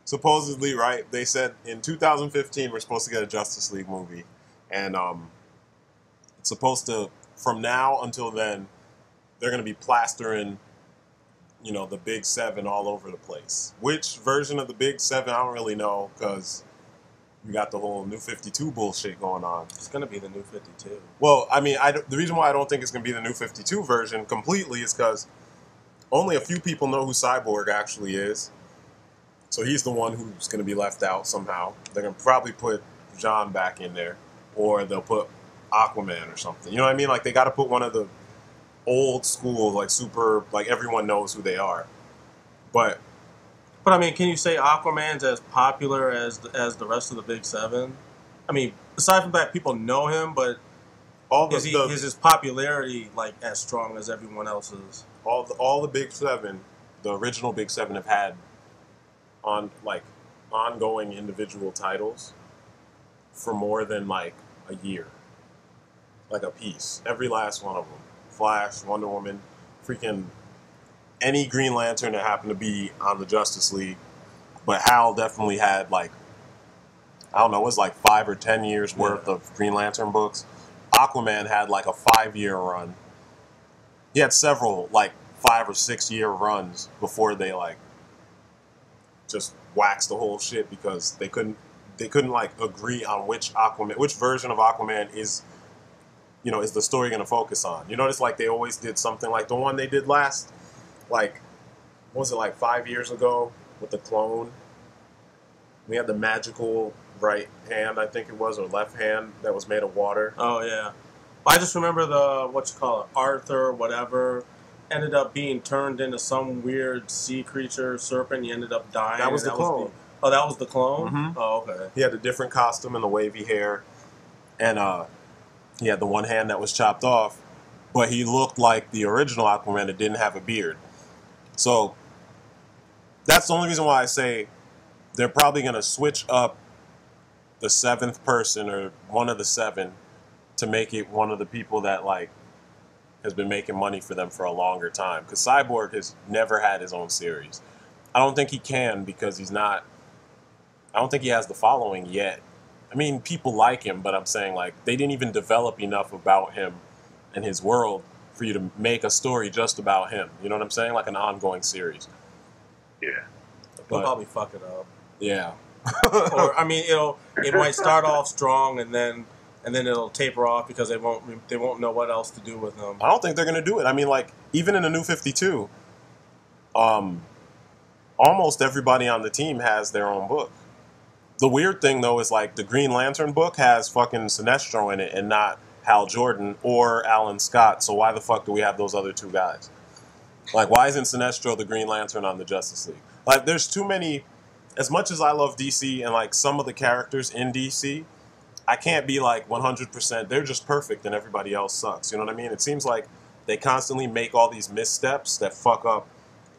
Supposedly, right? They said in 2015 we're supposed to get a Justice League movie, and it's supposed to from now until then they're going to be plastering, you know, the Big Seven all over the place. Which version of the Big Seven I don't really know because we got the whole New 52 bullshit going on. It's going to be the New 52. Well, I mean, the reason why I don't think it's going to be the New 52 version completely is because only a few people know who Cyborg actually is. So he's the one who's going to be left out somehow. They're going to probably put John back in there, or they'll put Aquaman or something. You know what I mean? Like, they got to put one of the old school, like, super, like, everyone knows who they are. But I mean, can you say Aquaman's as popular as the rest of the Big Seven? I mean, aside from that, people know him, but is his popularity, like, as strong as everyone else's? All the Big Seven, the original Big Seven, have had ongoing individual titles for more than like a year, like a piece. Every last one of them: Flash, Wonder Woman, freaking any Green Lantern that happened to be on the Justice League. But Hal definitely had, like, I don't know, it was like 5 or 10 years worth of Green Lantern books. Aquaman had like a 5-year run. He had several like 5 or 6 year runs before they like just waxed the whole shit because they couldn't like agree on which version of Aquaman is, you know, is the story going to focus on. You notice like they always did something like the one they did last, like, what was it, like 5 years ago with the clone? We had the magical right hand, I think it was, or left hand that was made of water. Oh yeah, I just remember the Arthur, whatever, ended up being turned into some weird sea creature serpent. He ended up dying. That was the clone. That was the clone? Mm-hmm. Oh, okay. He had a different costume and the wavy hair, and he had the one hand that was chopped off, but he looked like the original Aquaman that didn't have a beard. So that's the only reason why I say they're probably going to switch up the 7th person or one of the 7 to make it one of the people that like has been making money for them for a longer time. Because Cyborg has never had his own series. I don't think he can because I don't think he has the following yet. I mean, people like him, but I'm saying like they didn't even develop enough about him and his world for you to make a story just about him. You know what I'm saying? Like an ongoing series. Yeah. They'll probably fuck it up. Yeah. Or I mean, it might start off strong and then it'll taper off because they won't know what else to do with them. I don't think they're gonna do it. I mean, like, even in the New 52, almost everybody on the team has their own book. The weird thing though is like the Green Lantern book has fucking Sinestro in it and not Hal Jordan or Alan Scott. So why the fuck do we have those other 2 guys? Like, why isn't Sinestro the Green Lantern on the Justice League? Like, there's too many. As much as I love DC and like some of the characters in DC, I can't be like 100%. They're just perfect and everybody else sucks. You know what I mean? It seems like they constantly make all these missteps that fuck up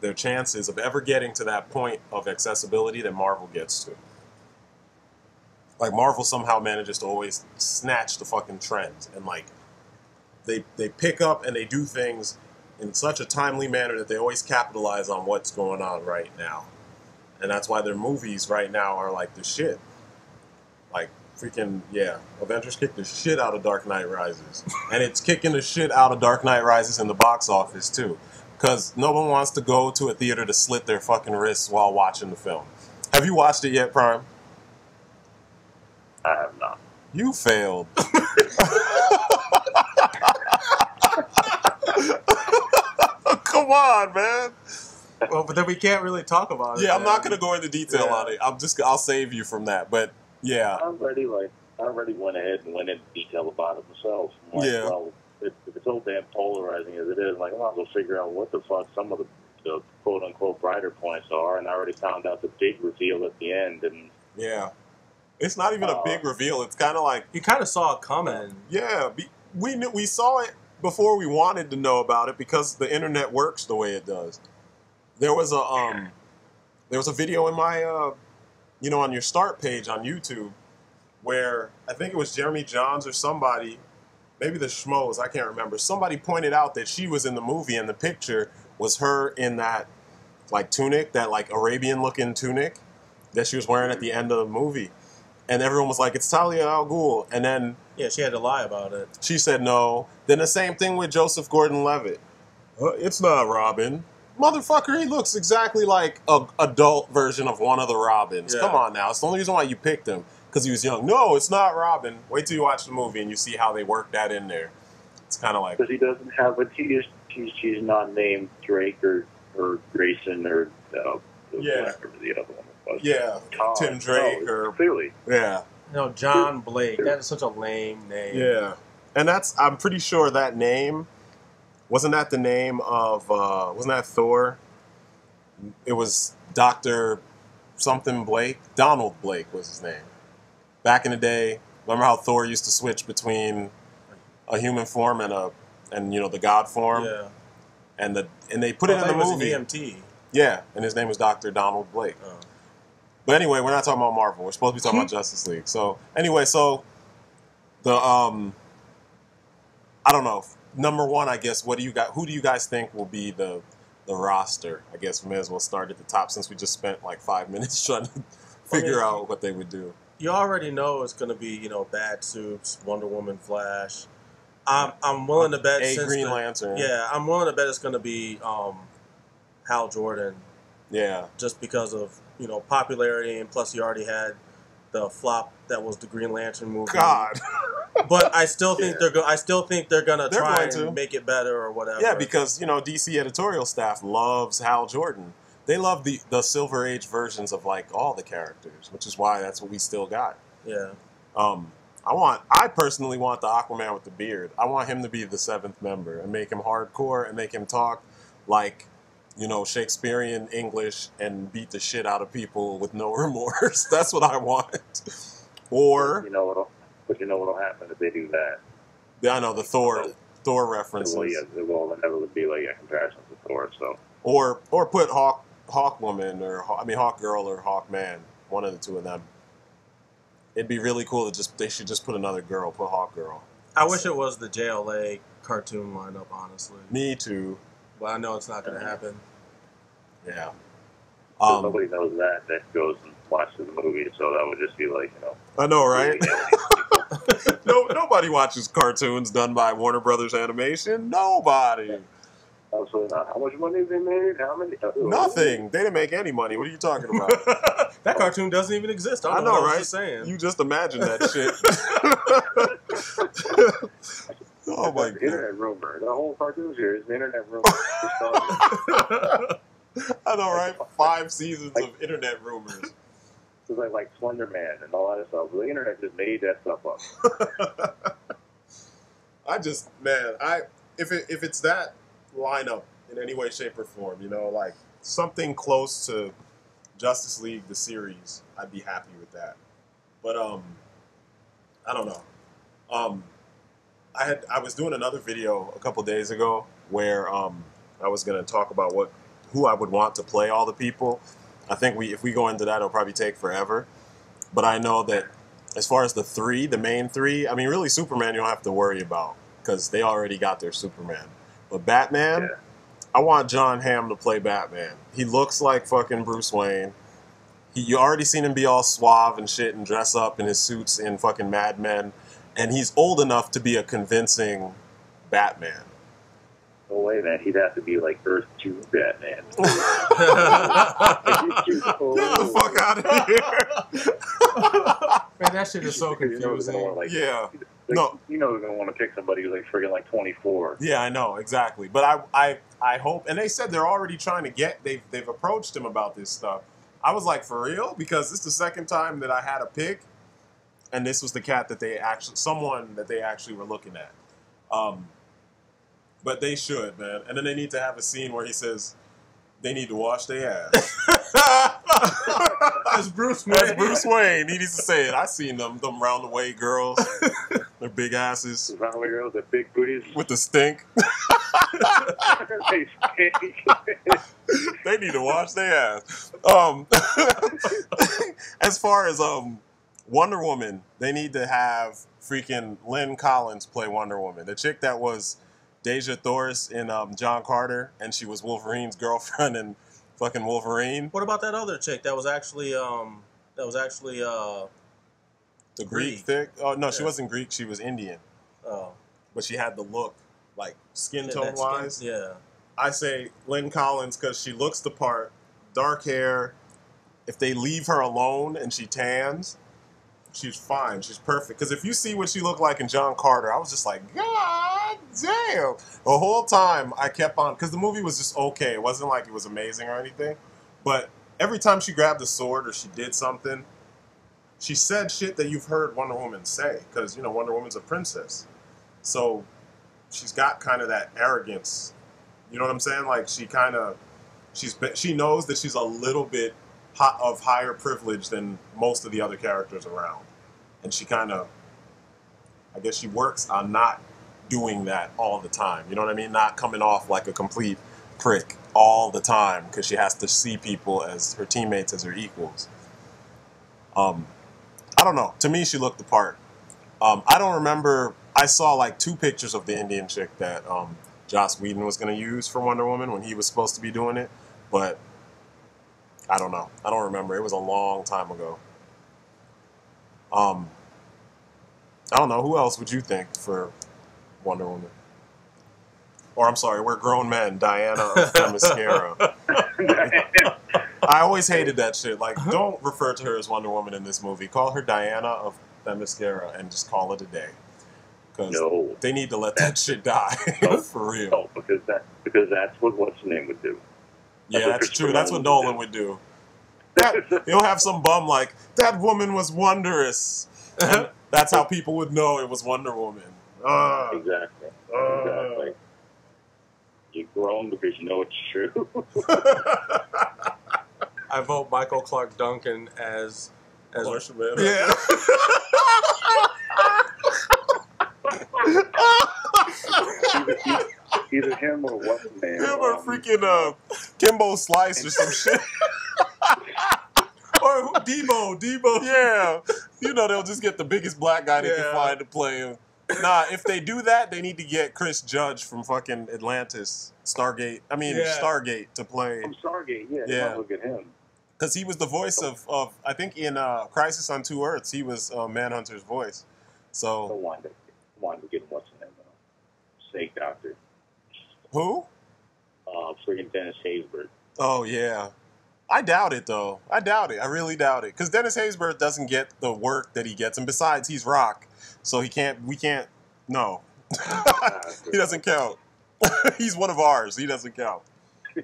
their chances of ever getting to that point of accessibility that Marvel gets to. Like, Marvel somehow manages to always snatch the fucking trends and like they pick up and they do things in such a timely manner that they always capitalize on what's going on right now. And that's why their movies right now are like the shit. Like, freaking, yeah, Avengers kicked the shit out of Dark Knight Rises. And it's kicking the shit out of Dark Knight Rises in the box office, too. Because no one wants to go to a theater to slit their fucking wrists while watching the film. Have you watched it yet, Prime? I have not. You failed. Come on, man. Well, but then we can't really talk about it. Yeah, I'm not going to go into detail on it. I'll save you from that. But, yeah. I already went ahead and went into detail about it myself. I'm like, well, if it's so damn polarizing as it is, like, I might as well figure out what the fuck some of the quote-unquote brighter points are, and I already found out the big reveal at the end. And yeah. It's not even a big reveal. It's kind of like... You kind of saw it coming. Yeah. We saw it before we wanted to know about it because the internet works the way it does. There was a video in my on your start page on YouTube where I think it was Jeremy Johns or somebody, maybe the Schmoes, I can't remember. Somebody pointed out that she was in the movie and the picture was her in that like tunic, that like Arabian looking tunic that she was wearing at the end of the movie, and everyone was like, "It's Talia al Ghul," and then yeah, she had to lie about it. She said no. Then the same thing with Joseph Gordon-Levitt. It's not Robin. Motherfucker, he looks exactly like a adult version of one of the Robins. Yeah. Come on now. It's the only reason why you picked him, because he was young. No, it's not Robin. Wait till you watch the movie and you see how they work that in there. It's kind of like... Because he doesn't have a... She's not named Drake or Grayson or... whatever the other one was. Yeah, Tim Drake or... Clearly. Yeah. No, John Blake. That is such a lame name. Yeah. And that's... I'm pretty sure that name... Wasn't that the name of... wasn't that Thor? It was Dr. something Blake? Donald Blake was his name. Back in the day, remember how Thor used to switch between a human form and you know, the god form? Yeah. And they put it in the movie. Was an EMT. Yeah, and his name was Dr. Donald Blake. Oh. But anyway, we're not talking about Marvel. We're supposed to be talking about Justice League. So anyway, so the I don't know. Number one, I guess. Who do you guys think will be the roster? I guess we may as well start at the top, since we just spent like 5 minutes trying to figure out what they would do. You already know it's going to be, you know, Bad Soups, Wonder Woman, Flash. I'm willing to bet Green Lantern. Yeah, I'm willing to bet it's going to be Hal Jordan. Yeah. Just because of, you know, popularity, and plus he already had the flop that was the Green Lantern movie. God. But I still think they're gonna try and make it better or whatever. Yeah, because, you know, DC editorial staff loves Hal Jordan. They love the Silver Age versions of like all the characters, which is why that's what we still got. Yeah. I personally want the Aquaman with the beard. I want him to be the 7th member and make him hardcore and make him talk like, you know, Shakespearean English and beat the shit out of people with no remorse. That's what I want. Or you know what'll happen if they do that. Yeah, I know the Thor references. Well, yeah, will inevitably be like a comparison to Thor. So or put Hawk Woman or Hawk Girl or Hawk Man, one of the two of them. It'd be really cool they should just put another girl, put Hawk Girl. I wish it was the JLA cartoon lineup, honestly. Me too. But I know it's not going to happen. Yeah. Nobody knows that goes and watches the movie, so that would just be like, you know. I know, right? Nobody watches cartoons done by Warner Brothers Animation. Nobody. Absolutely not. How much money they made? How many? Nothing. They didn't make any money. What are you talking about? That cartoon doesn't even exist. I know, right? Just saying. You just imagine that shit. Oh my god. Internet rumor. The whole cartoon series is an internet rumor. I know, right? 5 seasons of internet rumors. It was like Slender Man and all that stuff. The internet just made that stuff up. If it's that lineup in any way, shape, or form, you know, like something close to Justice League the series, I'd be happy with that. But I don't know. I was doing another video a couple days ago where I was gonna talk about who I would want to play all the people. I think if we go into that, it'll probably take forever. But I know that as far as the main three, I mean, really Superman you don't have to worry about because they already got their Superman. But Batman, I want John Hamm to play Batman. He looks like fucking Bruce Wayne. You already seen him be all suave and shit and dress up in his suits in fucking Mad Men. And he's old enough to be a convincing Batman. No way, man. He'd have to be like Earth 2 Batman. Get the fuck out of here. Man, that shit is so confusing. Yeah. No. You know they're going to want to pick somebody who's like friggin' like 24. Yeah, I know, exactly. But I hope, and they said they're already trying to they've approached him about this stuff. I was like, for real? Because this is the second time that I had a pick, and this was the cat that someone that they actually were looking at. But they should, man. And then they need to have a scene where he says they need to wash their ass. That's Bruce Wayne. That's Bruce Wayne. He needs to say it. I seen them round the way girls. Their big asses. Round the way girls, their big booties. With the stink. They need to wash their ass. As far as Wonder Woman, they need to have freaking Lynn Collins play Wonder Woman. The chick that was Deja Thoris in John Carter, and she was Wolverine's girlfriend in Fucking Wolverine. What about that other chick that was actually the Greek thick? Oh no, she wasn't Greek. She was Indian. Oh, but she had the look, like skin tone wise. Yeah. I say Lynn Collins because she looks the part, dark hair. If they leave her alone and she tans, she's fine. She's perfect. Because if you see what she looked like in John Carter, I was just like, God damn. The whole time I kept on, because the movie was just okay. It wasn't like it was amazing or anything. But every time she grabbed a sword or she did something, she said shit that you've heard Wonder Woman say. Because, you know, Wonder Woman's a princess. So she's got kind of that arrogance. You know what I'm saying? Like she knows that she's a little bit of higher privilege than most of the other characters around. And she kind of, I guess she works on not doing that all the time. You know what I mean? Not coming off like a complete prick all the time because she has to see people as her teammates, as her equals. I don't know. To me, she looked the part. I don't remember. I saw like 2 pictures of the Indian chick that Joss Whedon was going to use for Wonder Woman when he was supposed to be doing it. But I don't know. I don't remember. It was a long time ago. I don't know. Who else would you think for Wonder Woman? Or I'm sorry, we're grown men. Diana of Themyscira. I always hated that shit. Like, don't refer to her as Wonder Woman in this movie. Call her Diana of Themyscira and just call it a day. Because they need to let that shit die. For real. No, because that's what what's her name would do. Yeah, that's true. That's what Nolan would do. He'll have some bum like, that woman was wondrous. And that's how people would know it was Wonder Woman. Exactly. Exactly. You're grown because you know it's true. I vote Michael Clark Duncan as Martian Man. Yeah. Either him or what's the name? Him or freaking Kimbo Slice or some shit. Or Debo. Yeah. You know, they'll just get the biggest black guy they can find to play him. Nah, if they do that, they need to get Chris Judge from fucking Atlantis, Stargate to play. From Stargate, yeah. Look at him. Because he was the voice of I think in Crisis on Two Earths, he was Manhunter's voice. So. I wanted to get what's the name? Snake Doctor. Who? Freaking Dennis Haysbert. Oh, yeah. I doubt it, though. I doubt it. I really doubt it. Because Dennis Haysbert doesn't get the work that he gets. And besides, he's rock. So we can't, no. He doesn't count. He's one of ours. He doesn't count. He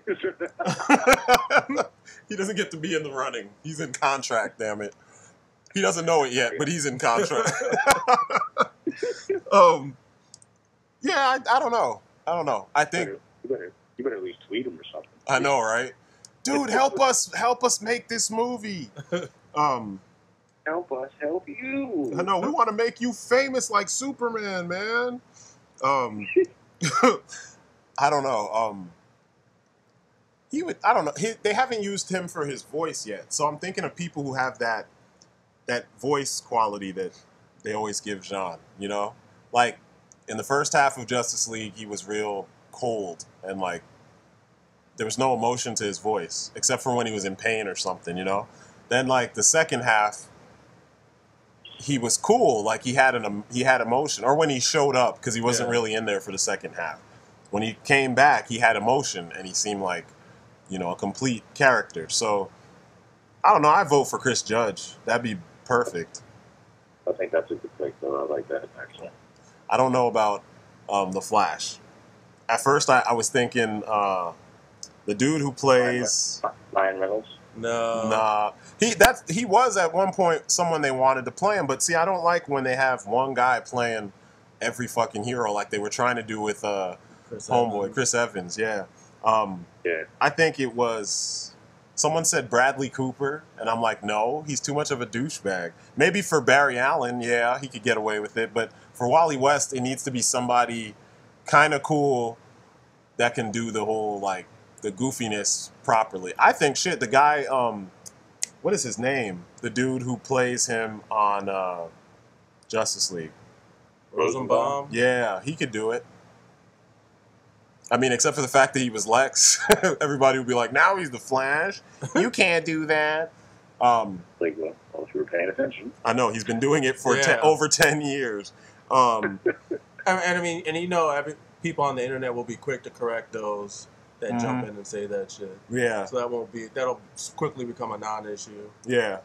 doesn't get to be in the running. He's in contract, damn it. He doesn't know it yet, but he's in contract. Yeah, I don't know. I think you better at least tweet him or something. I know, right? Dude, help us make this movie. Help us help you. I know, we want to make you famous like Superman, man. I don't know. I don't know. They haven't used him for his voice yet, so I'm thinking of people who have that voice quality that they always give Jean. You know, like in the first half of Justice League, he was real cold and like there was no emotion to his voice except for when he was in pain or something. You know, then like the second half, he was cool. Like he had emotion, or when he showed up because he wasn't really in there for the second half. When he came back, he had emotion and he seemed like, you know, a complete character. So, I don't know. I vote for Chris Judge. That'd be perfect. I think that's a good pick, though. I like that, actually. I don't know about The Flash. At first, I was thinking the dude who plays... Ryan Reynolds? No. Nah. He was at one point someone they wanted to play him, but see, I don't like when they have one guy playing every fucking hero like they were trying to do with Chris Evans, yeah. I think it was... Someone said Bradley Cooper, and I'm like, no, he's too much of a douchebag. Maybe for Barry Allen, yeah, he could get away with it, but for Wally West, it needs to be somebody kind of cool that can do the whole, like, the goofiness properly. I think, the guy, what is his name? The dude who plays him on Justice League. Rosenbaum? Yeah, he could do it. I mean, except for the fact that he was Lex, everybody would be like, now he's the Flash. You can't do that. Like, well, if you were paying attention. I know, he's been doing it for over 10 years. And I mean, and you know, people on the internet will be quick to correct those that jump in and say that shit. Yeah. So that'll quickly become a non-issue. Yeah.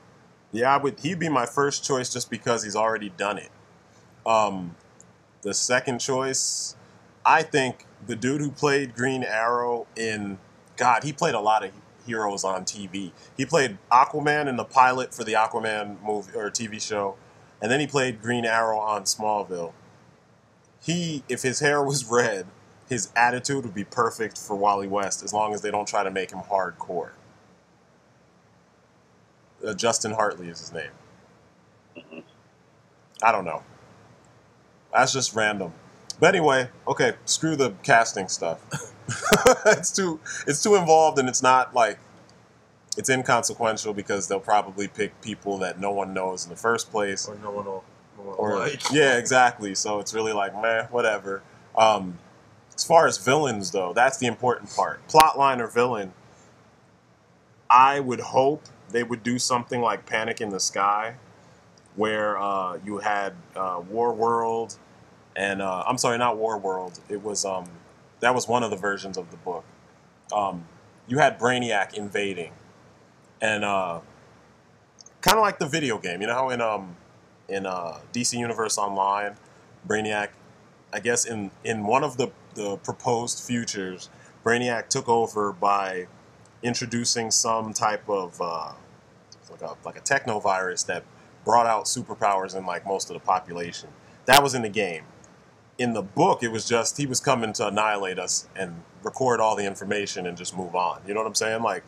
Yeah, he'd be my first choice just because he's already done it. The second choice, I think the dude who played Green Arrow he played a lot of heroes on TV. He played Aquaman in the pilot for the Aquaman movie or TV show, and then he played Green Arrow on Smallville. If his hair was red, his attitude would be perfect for Wally West as long as they don't try to make him hardcore. Justin Hartley is his name. Mm-hmm. I don't know. That's just random. But anyway, okay, screw the casting stuff. It's too involved, and it's not like it's inconsequential because they'll probably pick people that no one knows in the first place, or no one will like. Yeah, exactly. So it's really like, meh, whatever. As far as villains, though, that's the important part. Plotline or villain, I would hope they would do something like Panic in the Sky, where you had War World, and I'm sorry, not War World. It was that was one of the versions of the book. You had Brainiac invading, and kind of like the video game. You know how in DC Universe Online, Brainiac, I guess in one of the proposed futures, Brainiac took over by introducing some type of like a techno virus that brought out superpowers in like most of the population. That was in the game. In the book, it was just he was coming to annihilate us and record all the information and just move on. You know what I'm saying? Like,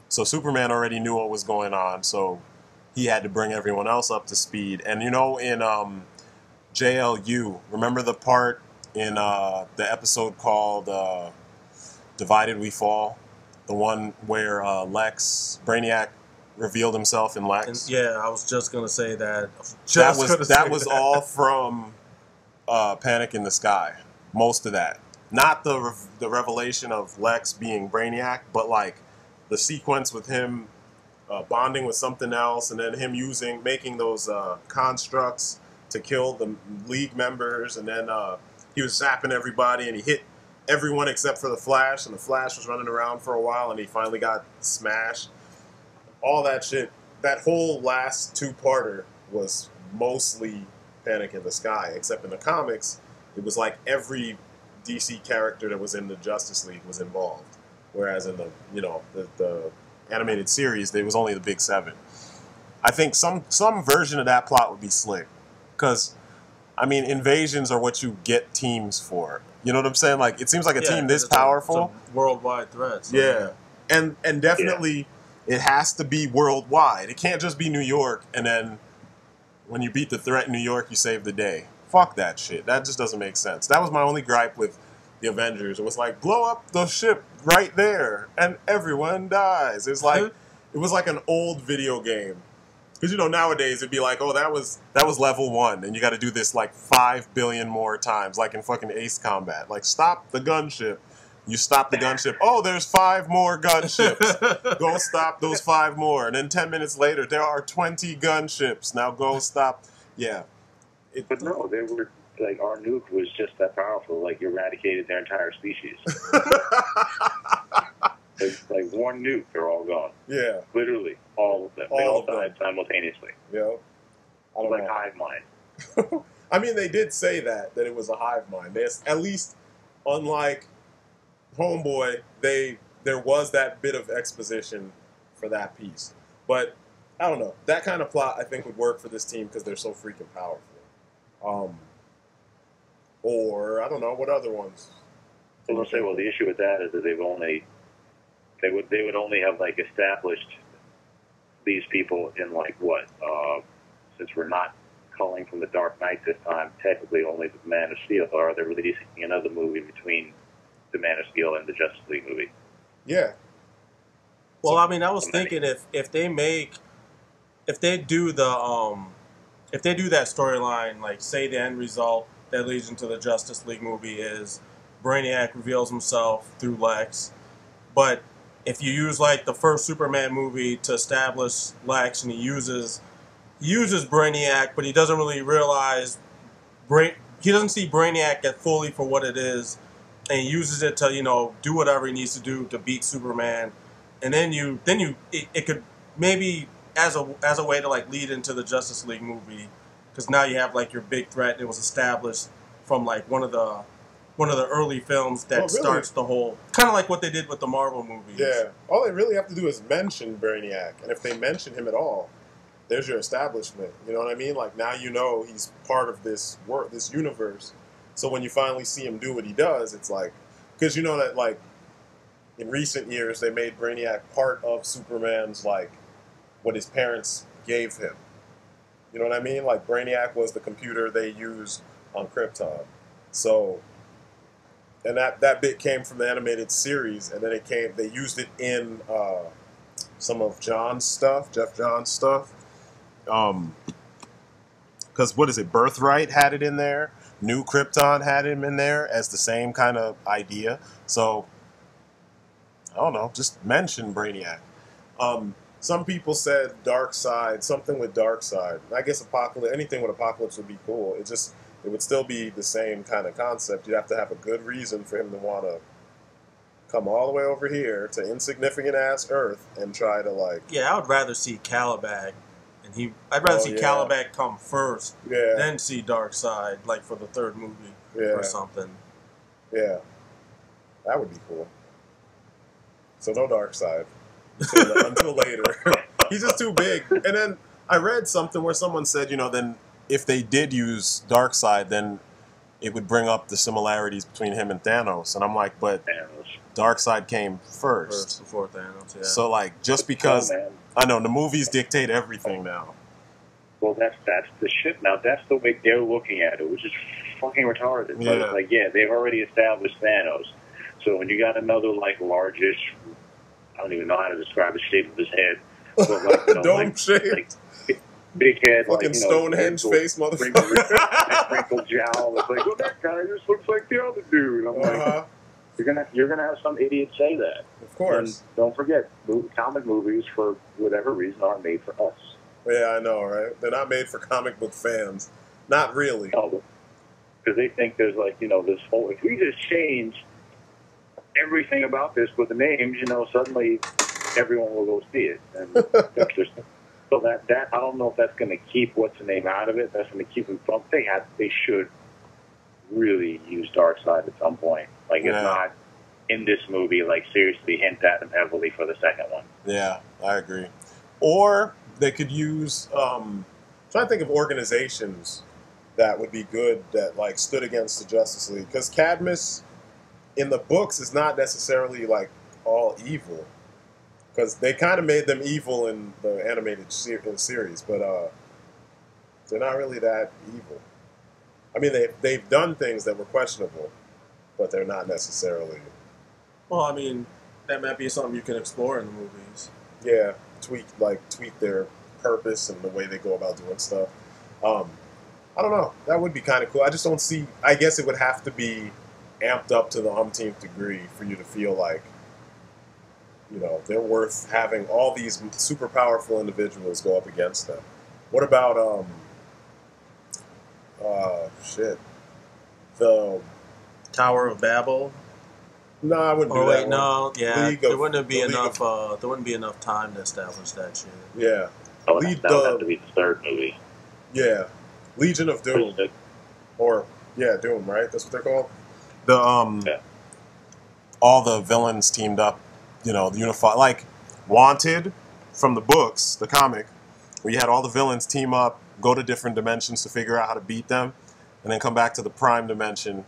so Superman already knew what was going on, so he had to bring everyone else up to speed. And you know, in JLU, remember the part in the episode called Divided We Fall? The one where Brainiac revealed himself in Lex? Yeah, I was just going to say that. That was all from Panic in the Sky. Most of that. Not the revelation of Lex being Brainiac, but like the sequence with him bonding with something else, and then him making those constructs to kill the League members, and then he was zapping everybody, and he hit everyone except for the Flash, and the Flash was running around for a while, and he finally got smashed. All that shit, that whole last two-parter was mostly Panic in the Sky, except in the comics, it was like every DC character that was in the Justice League was involved, whereas in the animated series, there was only the big seven. I think some version of that plot would be slick, because I mean, invasions are what you get teams for. You know what I'm saying? Like, it seems like a team this powerful. It's a worldwide threat. So yeah. And definitely it has to be worldwide. It can't just be New York, and then when you beat the threat in New York, you save the day. Fuck that shit. That just doesn't make sense. That was my only gripe with the Avengers. It was like, blow up the ship right there, and everyone dies. It was like an old video game. Because, you know, nowadays it'd be like, oh, that was level 1, and you got to do this like 5 billion more times, like in fucking Ace Combat. Like, stop the gunship. You stop the gunship. Oh, there's 5 more gunships. Go stop those 5 more. And then 10 minutes later, there are 20 gunships. Now go stop. Yeah. But no, they were like, our nuke was just that powerful. Like, eradicated their entire species. Like one nuke, they're all gone. Yeah. Literally, all of them. They all died simultaneously. Yeah. I don't know. Hive mind. I mean, they did say that it was a hive mind. There's, at least, unlike Homeboy, there was that bit of exposition for that piece. But, I don't know. That kind of plot, I think, would work for this team because they're so freaking powerful. Or, I don't know, what other ones? I was going to say, well, the issue with that is that they would only have like established these people in like what? Since we're not calling from the Dark Knight this time, technically only the Man of Steel. Or are they releasing another movie between the Man of Steel and the Justice League movie? Yeah. Well, I mean, I was thinking if they do that storyline, like say the end result that leads into the Justice League movie is Brainiac reveals himself through Lex. But if you use like the first Superman movie to establish Lex, and he uses Brainiac, but he doesn't really realize he doesn't see Brainiac at fully for what it is, and he uses it to do whatever he needs to do to beat Superman, and then it could maybe as a way to like lead into the Justice League movie, because now you have like your big threat, and it was established from like one of the early films that starts the whole, kind of like what they did with the Marvel movies. Yeah, all they really have to do is mention Brainiac, and if they mention him at all, there's your establishment. You know what I mean? Like, now you know he's part of this this universe. So when you finally see him do what he does, it's like, because you know that like in recent years they made Brainiac part of Superman's like what his parents gave him. You know what I mean? Like, Brainiac was the computer they used on Krypton. So, and that bit came from the animated series, and then they used it in some of John's stuff, Jeff John's stuff. Because what is it? Birthright had it in there. New Krypton had him in there as the same kind of idea. So, I don't know. Just mention Brainiac. Some people said Darkseid, something with Darkseid. I guess anything with Apocalypse would be cool. It would still be the same kind of concept. You'd have to have a good reason for him to want to come all the way over here to insignificant-ass Earth and try to, like... Yeah, I would rather see Caliban. I'd rather see Caliban come first, then see Darkseid, like for the third movie or something. Yeah. That would be cool. So no Darkseid. Until later. He's just too big. And then I read something where someone said, then if they did use Darkseid, then it would bring up the similarities between him and Thanos. And I'm like, but Darkseid came first before Thanos, yeah. So, like, just because... I know, the movies dictate everything now. Well, that's the shit now. That's the way they're looking at it, which is fucking retarded. Yeah. But it's like, they've already established Thanos. So when you got another, like, largish... I don't even know how to describe the shape of his head. But like, dome-shaped. Like, big head. Fucking Stonehenge face, motherfucker. Wrinkled jowl. It's like, well, that guy just looks like the other dude. I'm like, you're gonna have some idiot say that. Of course. And don't forget, comic movies, for whatever reason, aren't made for us. Yeah, I know, right? They're not made for comic book fans. Not really. No, because they think there's like, this whole... If we just change everything about this with the names, suddenly everyone will go see it. And so that I don't know if that's going to keep what's the name out of it. That's going to keep them from... They should really use Darkseid at some point. Like, it's not in this movie, like, seriously hint at him heavily for the second one. Yeah, I agree. Or they could use... I'm trying to think of organizations that would be good that, like, stood against the Justice League. Because Cadmus... in the books, is not necessarily, like, all evil. Because they kind of made them evil in the animated series, but they're not really that evil. I mean, they've done things that were questionable, but they're not necessarily... Well, I mean, that might be something you can explore in the movies. Yeah, tweak their purpose and the way they go about doing stuff. I don't know. That would be kind of cool. I just don't see... I guess it would have to be amped up to the umpteenth degree for you to feel like, they're worth having all these super powerful individuals go up against them. What about, the Tower of Babel? No, I wouldn't do that. Wait, no, yeah. There wouldn't be enough time to establish that shit. Yeah. That would have to be the third movie. Yeah. Legion of Doom. Or, Doom, right? That's what they're called? All the villains teamed up, unified, like Wanted from the books, the comic, where you had all the villains team up, go to different dimensions to figure out how to beat them, and then come back to the prime dimension,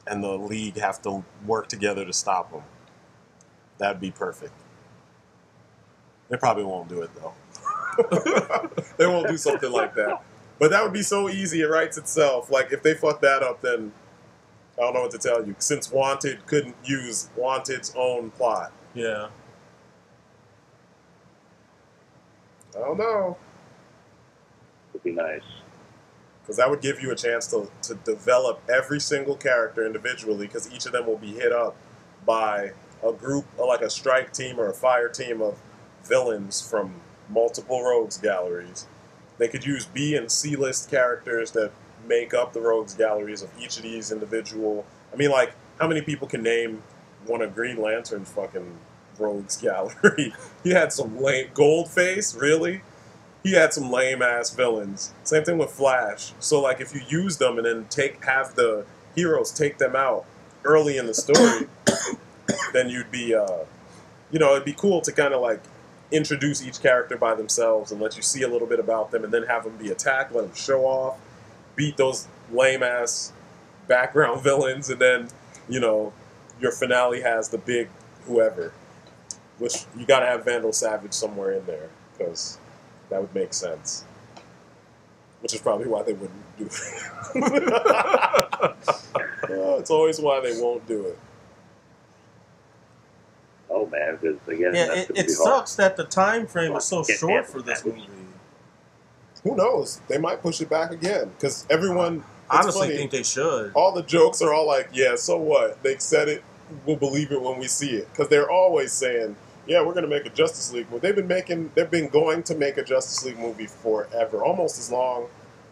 and the League have to work together to stop them. That'd be perfect. They probably won't do it, though. They won't do something like that. But that would be so easy, it writes itself. Like, if they fuck that up, then I don't know what to tell you. Since Wanted couldn't use Wanted's own plot. Yeah. I don't know. Would be nice. Because that would give you a chance to develop every single character individually, because each of them will be hit up by a group, like a strike team or a fire team of villains from multiple rogues galleries. They could use B and C list characters that make up the rogues galleries of each of these individual. I mean, like, how many people can name one of Green Lantern's fucking rogues gallery? He had some lame Goldface, really? He had some lame ass villains. Same thing with Flash. So like, if you use them and then have the heroes take them out early in the story, then you'd be, you know, it'd be cool to kind of like introduce each character by themselves and let you see a little bit about them, and then have them be attacked, let them show off, beat those lame ass background villains, and then, you know, your finale has the big whoever. Which you gotta have Vandal Savage somewhere in there, because that would make sense. Which is probably why they wouldn't do it. It's always why they won't do it. Oh man, because again, yeah, it sucks that the time frame is so short for this movie. Who knows? They might push it back again, because everyone. I honestly think they should. All the jokes are all like, "Yeah, so what? They said it. We'll believe it when we see it," because they're always saying, "Yeah, we're going to make a Justice League movie." They've been going to make a Justice League movie forever, almost as long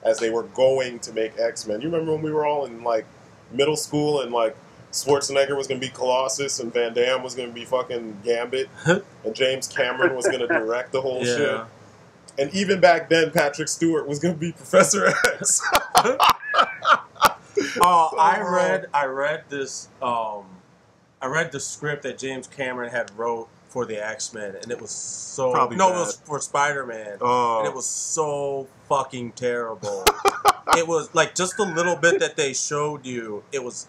as they were going to make X-Men. You remember when we were all in like middle school and like Schwarzenegger was going to be Colossus and Van Damme was going to be fucking Gambit and James Cameron was going to direct the whole shit. And even back then, Patrick Stewart was going to be Professor X. I read this. I read the script that James Cameron had wrote for the X-Men, and it was so... It was for Spider-Man, and it was so fucking terrible. It was, like, just the little bit that they showed you, it was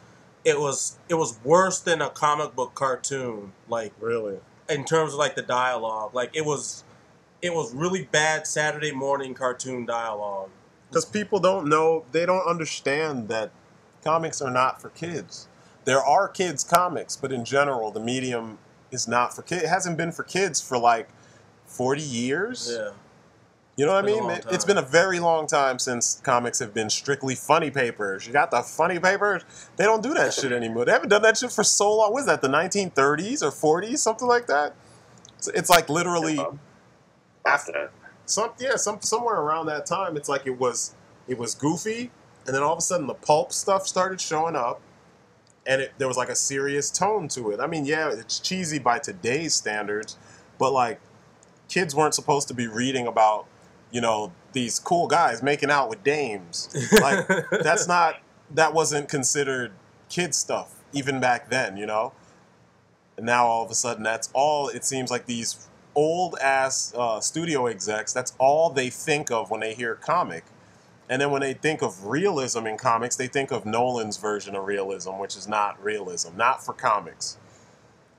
worse than a comic book cartoon, like... Really? In terms of, like, the dialogue. Like, it was really bad Saturday morning cartoon dialogue. Because people don't know, they don't understand that comics are not for kids. There are kids' comics, but in general, the medium is not for kids. It hasn't been for kids for like 40 years. Yeah. You know what I mean? It's been a very long time since comics have been strictly funny papers. You got the funny papers. They don't do that shit anymore. They haven't done that shit for so long. What is that, the 1930s or 40s? Something like that? It's like literally... somewhere around that time, it's like it was goofy, and then all of a sudden the pulp stuff started showing up. And there was like a serious tone to it. I mean, yeah, it's cheesy by today's standards, but like kids weren't supposed to be reading about, you know, these cool guys making out with dames. Like that wasn't considered kid stuff even back then, you know? And now all of a sudden that's all, it seems like these old ass studio execs, that's all they think of when they hear comic. And then when they think of realism in comics, they think of Nolan's version of realism, which is not realism, not for comics.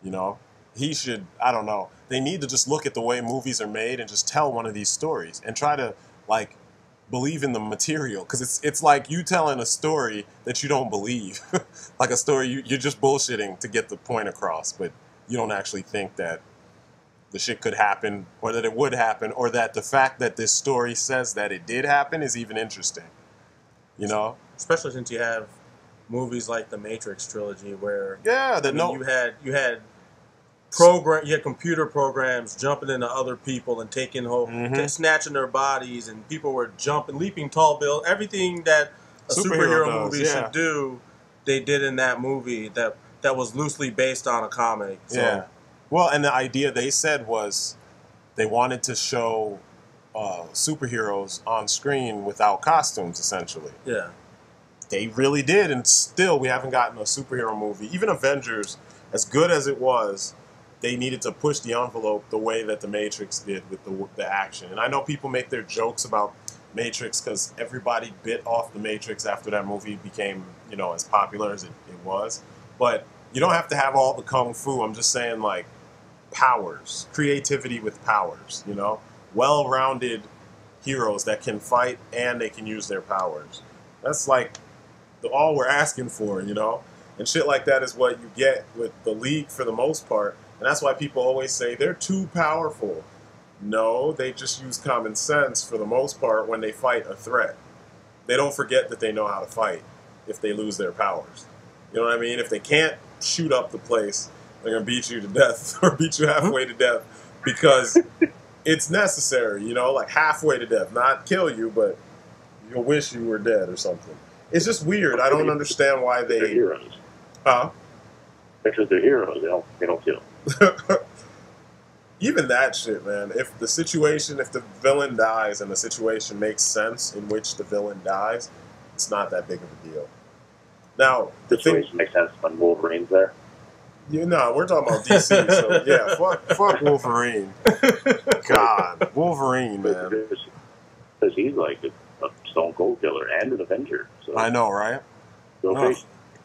You know, he should, I don't know. They need to just look at the way movies are made and just tell one of these stories and try to, like, believe in the material. Because it's like you telling a story that you don't believe. Like a story, you're just bullshitting to get the point across, but you don't actually think that the shit could happen, or that it would happen, or that the fact that this story says that it did happen is even interesting. You know? Especially since you have movies like the Matrix trilogy where you had computer programs jumping into other people and taking snatching their bodies, and people were leaping tall build, everything that a superhero movie should do, they did in that movie that was loosely based on a comic. So. Yeah. Well, and the idea they said was they wanted to show superheroes on screen without costumes, essentially. Yeah. They really did, and still we haven't gotten a superhero movie. Even Avengers, as good as it was, they needed to push the envelope the way that The Matrix did with the action. And I know people make their jokes about Matrix because everybody bit off The Matrix after that movie became, you know, as popular as it was. But you don't have to have all the kung fu. I'm just saying, like, powers, creativity with powers, you know, well-rounded heroes that can fight and they can use their powers. That's like all we're asking for, you know, and shit like that is what you get with the League for the most part, and that's why people always say they're too powerful. No, they just use common sense for the most part when they fight a threat. they don't forget that they know how to fight if they lose their powers. You know what I mean? If they can't shoot up the place, they're gonna beat you to death or beat you halfway to death because it's necessary. You know, like halfway to death, not kill you, but you'll wish you were dead or something. It's just weird. I don't understand why they. They're heroes. Huh? Because they're heroes. They don't kill. Even that shit, man. If the villain dies and the situation makes sense in which the villain dies, it's not that big of a deal. Now, the situation makes sense when Wolverine's there. You know, we're talking about DC, so yeah, fuck Wolverine. God, Wolverine, man. Because he's like a Stone Cold killer and an Avenger. So. I know, right?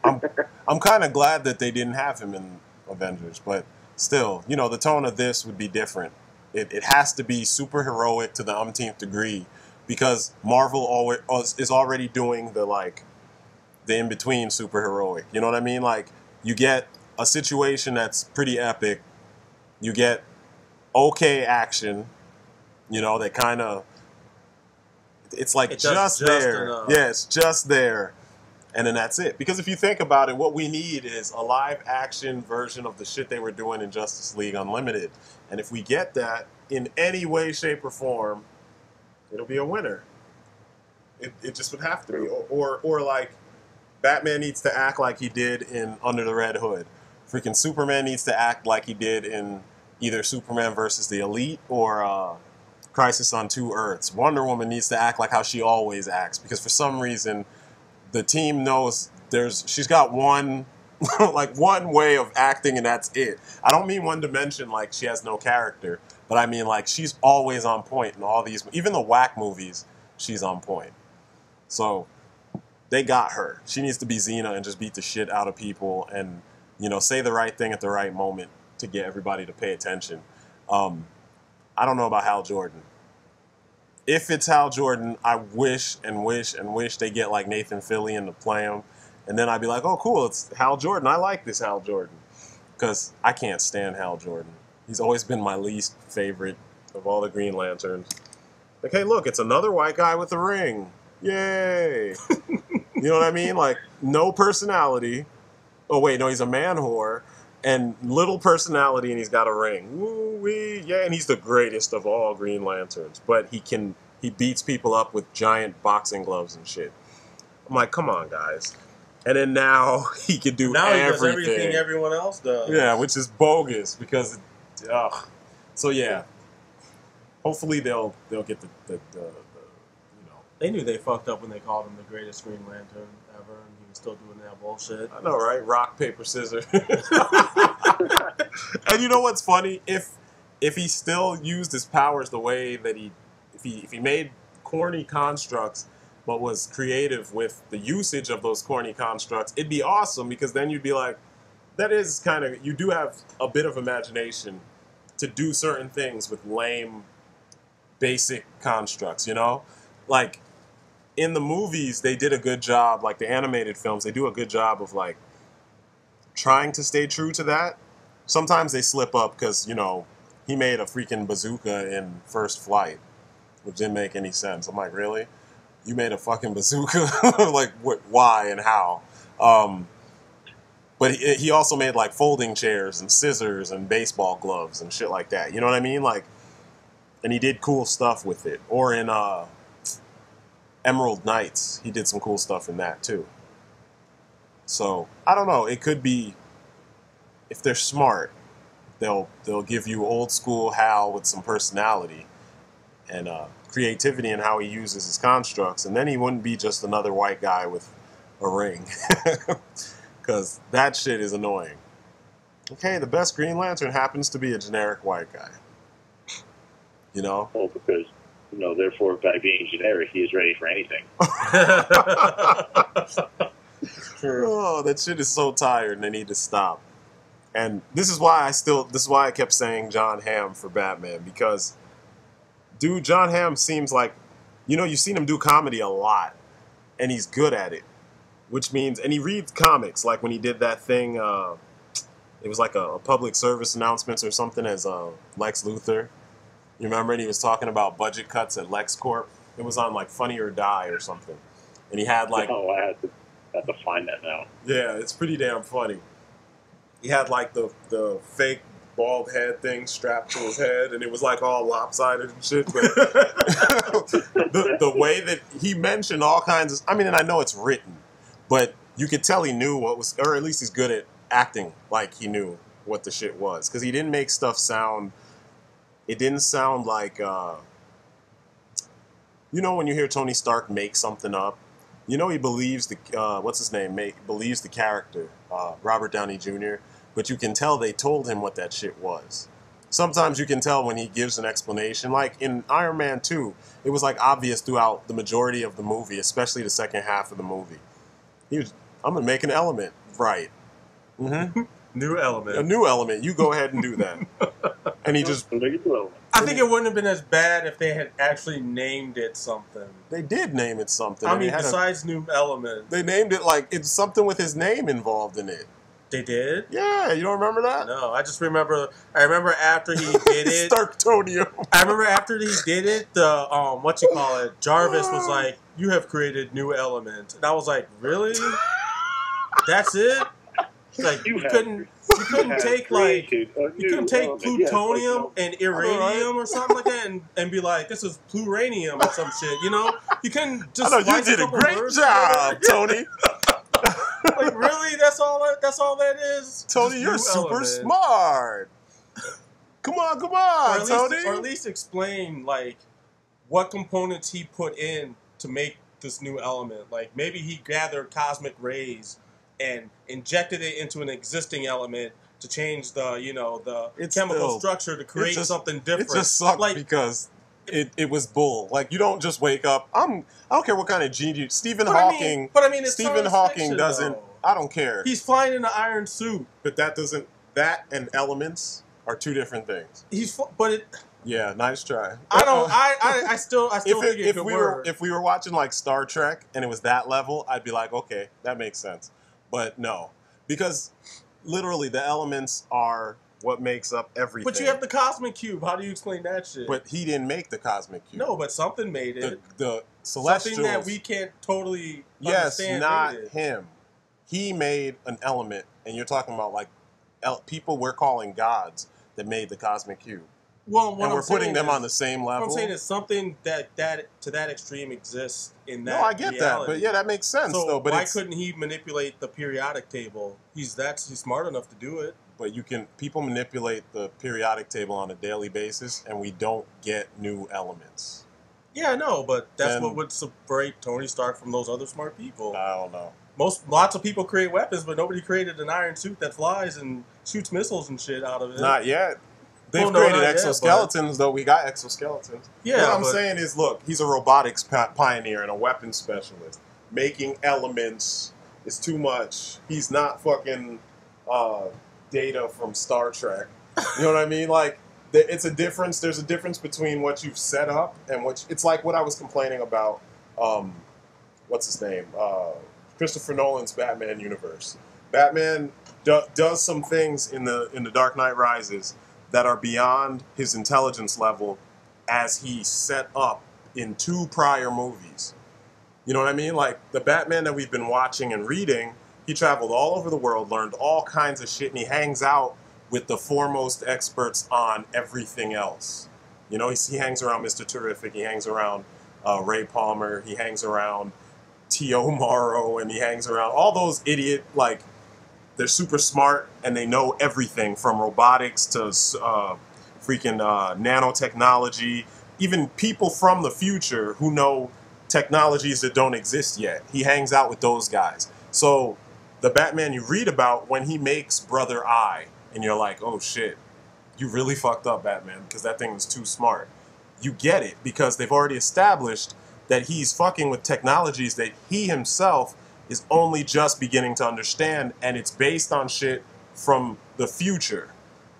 I'm kind of glad that they didn't have him in Avengers, but still, you know, the tone of this would be different. It has to be super heroic to the umpteenth degree because Marvel is already doing the in-between super heroic. You know what I mean? Like, you get a situation that's pretty epic. You get okay action, you know, that kind of, it's like just there. Enough. Yeah, it's just there. And then that's it. Because if you think about it, what we need is a live action version of the shit they were doing in Justice League Unlimited. And if we get that in any way, shape, or form, it'll be a winner. It just would have to be. Or like, Batman needs to act like he did in Under the Red Hood. Freaking Superman needs to act like he did in either Superman versus the Elite or Crisis on Two Earths. Wonder Woman needs to act like how she always acts because for some reason the team knows she's got one one way of acting and that's it. I don't mean one dimension like she has no character, but I mean like she's always on point in all these, even the whack movies, she's on point. So they got her. She needs to be Xena and just beat the shit out of people and, you know, say the right thing at the right moment to get everybody to pay attention. I don't know about Hal Jordan. If it's Hal Jordan, I wish and wish and wish they get like Nathan Fillion to play him. And then I'd be like, oh, cool, it's Hal Jordan. I like this Hal Jordan. Because I can't stand Hal Jordan. He's always been my least favorite of all the Green Lanterns. Like, hey, look, it's another white guy with a ring. Yay. You know what I mean? Like, no personality. Oh, wait, no, he's a man whore. And little personality, and he's got a ring. Woo-wee, yeah, and he's the greatest of all Green Lanterns. But he beats people up with giant boxing gloves and shit. I'm like, come on, guys. And then now he can do everything. He does everything everyone else does. Yeah, which is bogus because, so yeah. Hopefully they'll get the you know. They knew they fucked up when they called him the greatest Green Lantern ever, and he was still doing that bullshit. I know, right? Rock, paper, scissors. And you know what's funny? If he still used his powers the way that if he made corny constructs but was creative with the usage of those corny constructs, it'd be awesome because then you'd be like, that is kind of, you do have a bit of imagination to do certain things with lame, basic constructs, you know? Like, in the movies, they did a good job, like the animated films, they do a good job of like trying to stay true to that. Sometimes they slip up because, you know, he made a freaking bazooka in First Flight, which didn't make any sense. I'm like, really? You made a fucking bazooka? Like, why and how? But he also made, like, folding chairs and scissors and baseball gloves and shit like that. You know what I mean? Like, and he did cool stuff with it. Or in Emerald Knights, he did some cool stuff in that, too. So, I don't know. It could be, if they're smart, they'll give you old school Hal with some personality and creativity in how he uses his constructs, and then he wouldn't be just another white guy with a ring. Because that shit is annoying. Okay, the best Green Lantern happens to be a generic white guy. You know? Oh, because, you know, therefore by being generic, he is ready for anything. Oh, that shit is so tired and they need to stop. And this is why I kept saying John Hamm for Batman, because dude, John Hamm seems like, you know, you've seen him do comedy a lot, and he's good at it, which means, and he reads comics, like when he did that thing, it was like a public service announcements or something as Lex Luthor. You remember? And he was talking about budget cuts at LexCorp. It was on like Funny or Die or something. and he had like... Oh, I have to find that now. Yeah, it's pretty damn funny. He had like the fake bald head thing strapped to his head, and it was like all lopsided and shit. But the way that he mentioned all kinds of... I mean, and I know it's written, but you could tell he knew what was... Or at least he's good at acting like he knew what the shit was. Because he didn't make stuff sound... It didn't sound like... you know when you hear Tony Stark make something up? You know he believes the... what's his name? Believes the character, Robert Downey Jr., but you can tell they told him what that shit was. Sometimes you can tell when he gives an explanation. Like in Iron Man 2, it was like obvious throughout the majority of the movie, especially the second half of the movie. I'm going to make an element. Right. Mm-hmm. New element. A new element. You go ahead and do that. And he just... I think it wouldn't have been as bad if they had actually named it something. They did name it something. I mean, besides new element. They named it like it's something with his name involved in it. They did? Yeah, you don't remember that? No, I just remember. I remember after he did it. Starktonium. I remember after he did it. The Jarvis was like, "You have created new element," and I was like, "Really? That's it? Like you couldn't take plutonium and iridium or something like that and be like, this is pluranium or some shit, you know? You couldn't just. I know you did a great job, Tony." Like really? That's all that is. Tony, you're super smart. Come on, Tony. Or at least explain like what components he put in to make this new element. Like maybe he gathered cosmic rays and injected it into an existing element to change the chemical structure to create something different. It just sucked because it was bull. Like you don't just wake up. I don't care what kind of genius Stephen Hawking. It's Stephen Hawking doesn't. Though. I don't care. He's flying in an iron suit, but that doesn't. That and elements are two different things. Yeah, nice try. I still think it could work. If we were watching like Star Trek and it was that level, I'd be like, okay, that makes sense. But no, because literally the elements are what makes up everything. But you have the cosmic cube. How do you explain that shit? But he didn't make the cosmic cube. No, but something made it. The celestials. Something that we can't totally understand. Yes, not him. He made an element, and you're talking about like people we're calling gods that made the cosmic cube. Well, and we're putting them on the same level. What I'm saying is something that to that extreme exists in that. No, I get reality. That, but yeah, that makes sense though. But why couldn't he manipulate the periodic table? He's smart enough to do it. But people manipulate the periodic table on a daily basis, and we don't get new elements. Yeah, I know, but that's what would separate Tony Stark from those other smart people. I don't know. Lots of people create weapons, but nobody created an iron suit that flies and shoots missiles and shit out of it. Not yet. They've created exoskeletons, though. We got exoskeletons. Yeah, what I'm saying is, look, he's a robotics pioneer and a weapons specialist. Making elements is too much. He's not fucking Data from Star Trek. You know what I mean? Like, it's a difference. There's a difference between what you've set up and it's like what I was complaining about. What's his name? Christopher Nolan's Batman universe. Batman does some things in the Dark Knight Rises that are beyond his intelligence level as he set up in 2 prior movies. You know what I mean? Like, the Batman that we've been watching and reading, he traveled all over the world, learned all kinds of shit, and he hangs out with the foremost experts on everything else. You know, he hangs around Mr. Terrific, he hangs around Ray Palmer, he hangs around T.O. Morrow, and he hangs around all those idiot, like, they're super smart, and they know everything from robotics to freaking nanotechnology, even people from the future who know technologies that don't exist yet. He hangs out with those guys. So the Batman you read about, when he makes Brother Eye, and you're like, oh shit, you really fucked up, Batman, because that thing was too smart. You get it, because they've already established that he's fucking with technologies that he himself is only just beginning to understand, and it's based on shit from the future.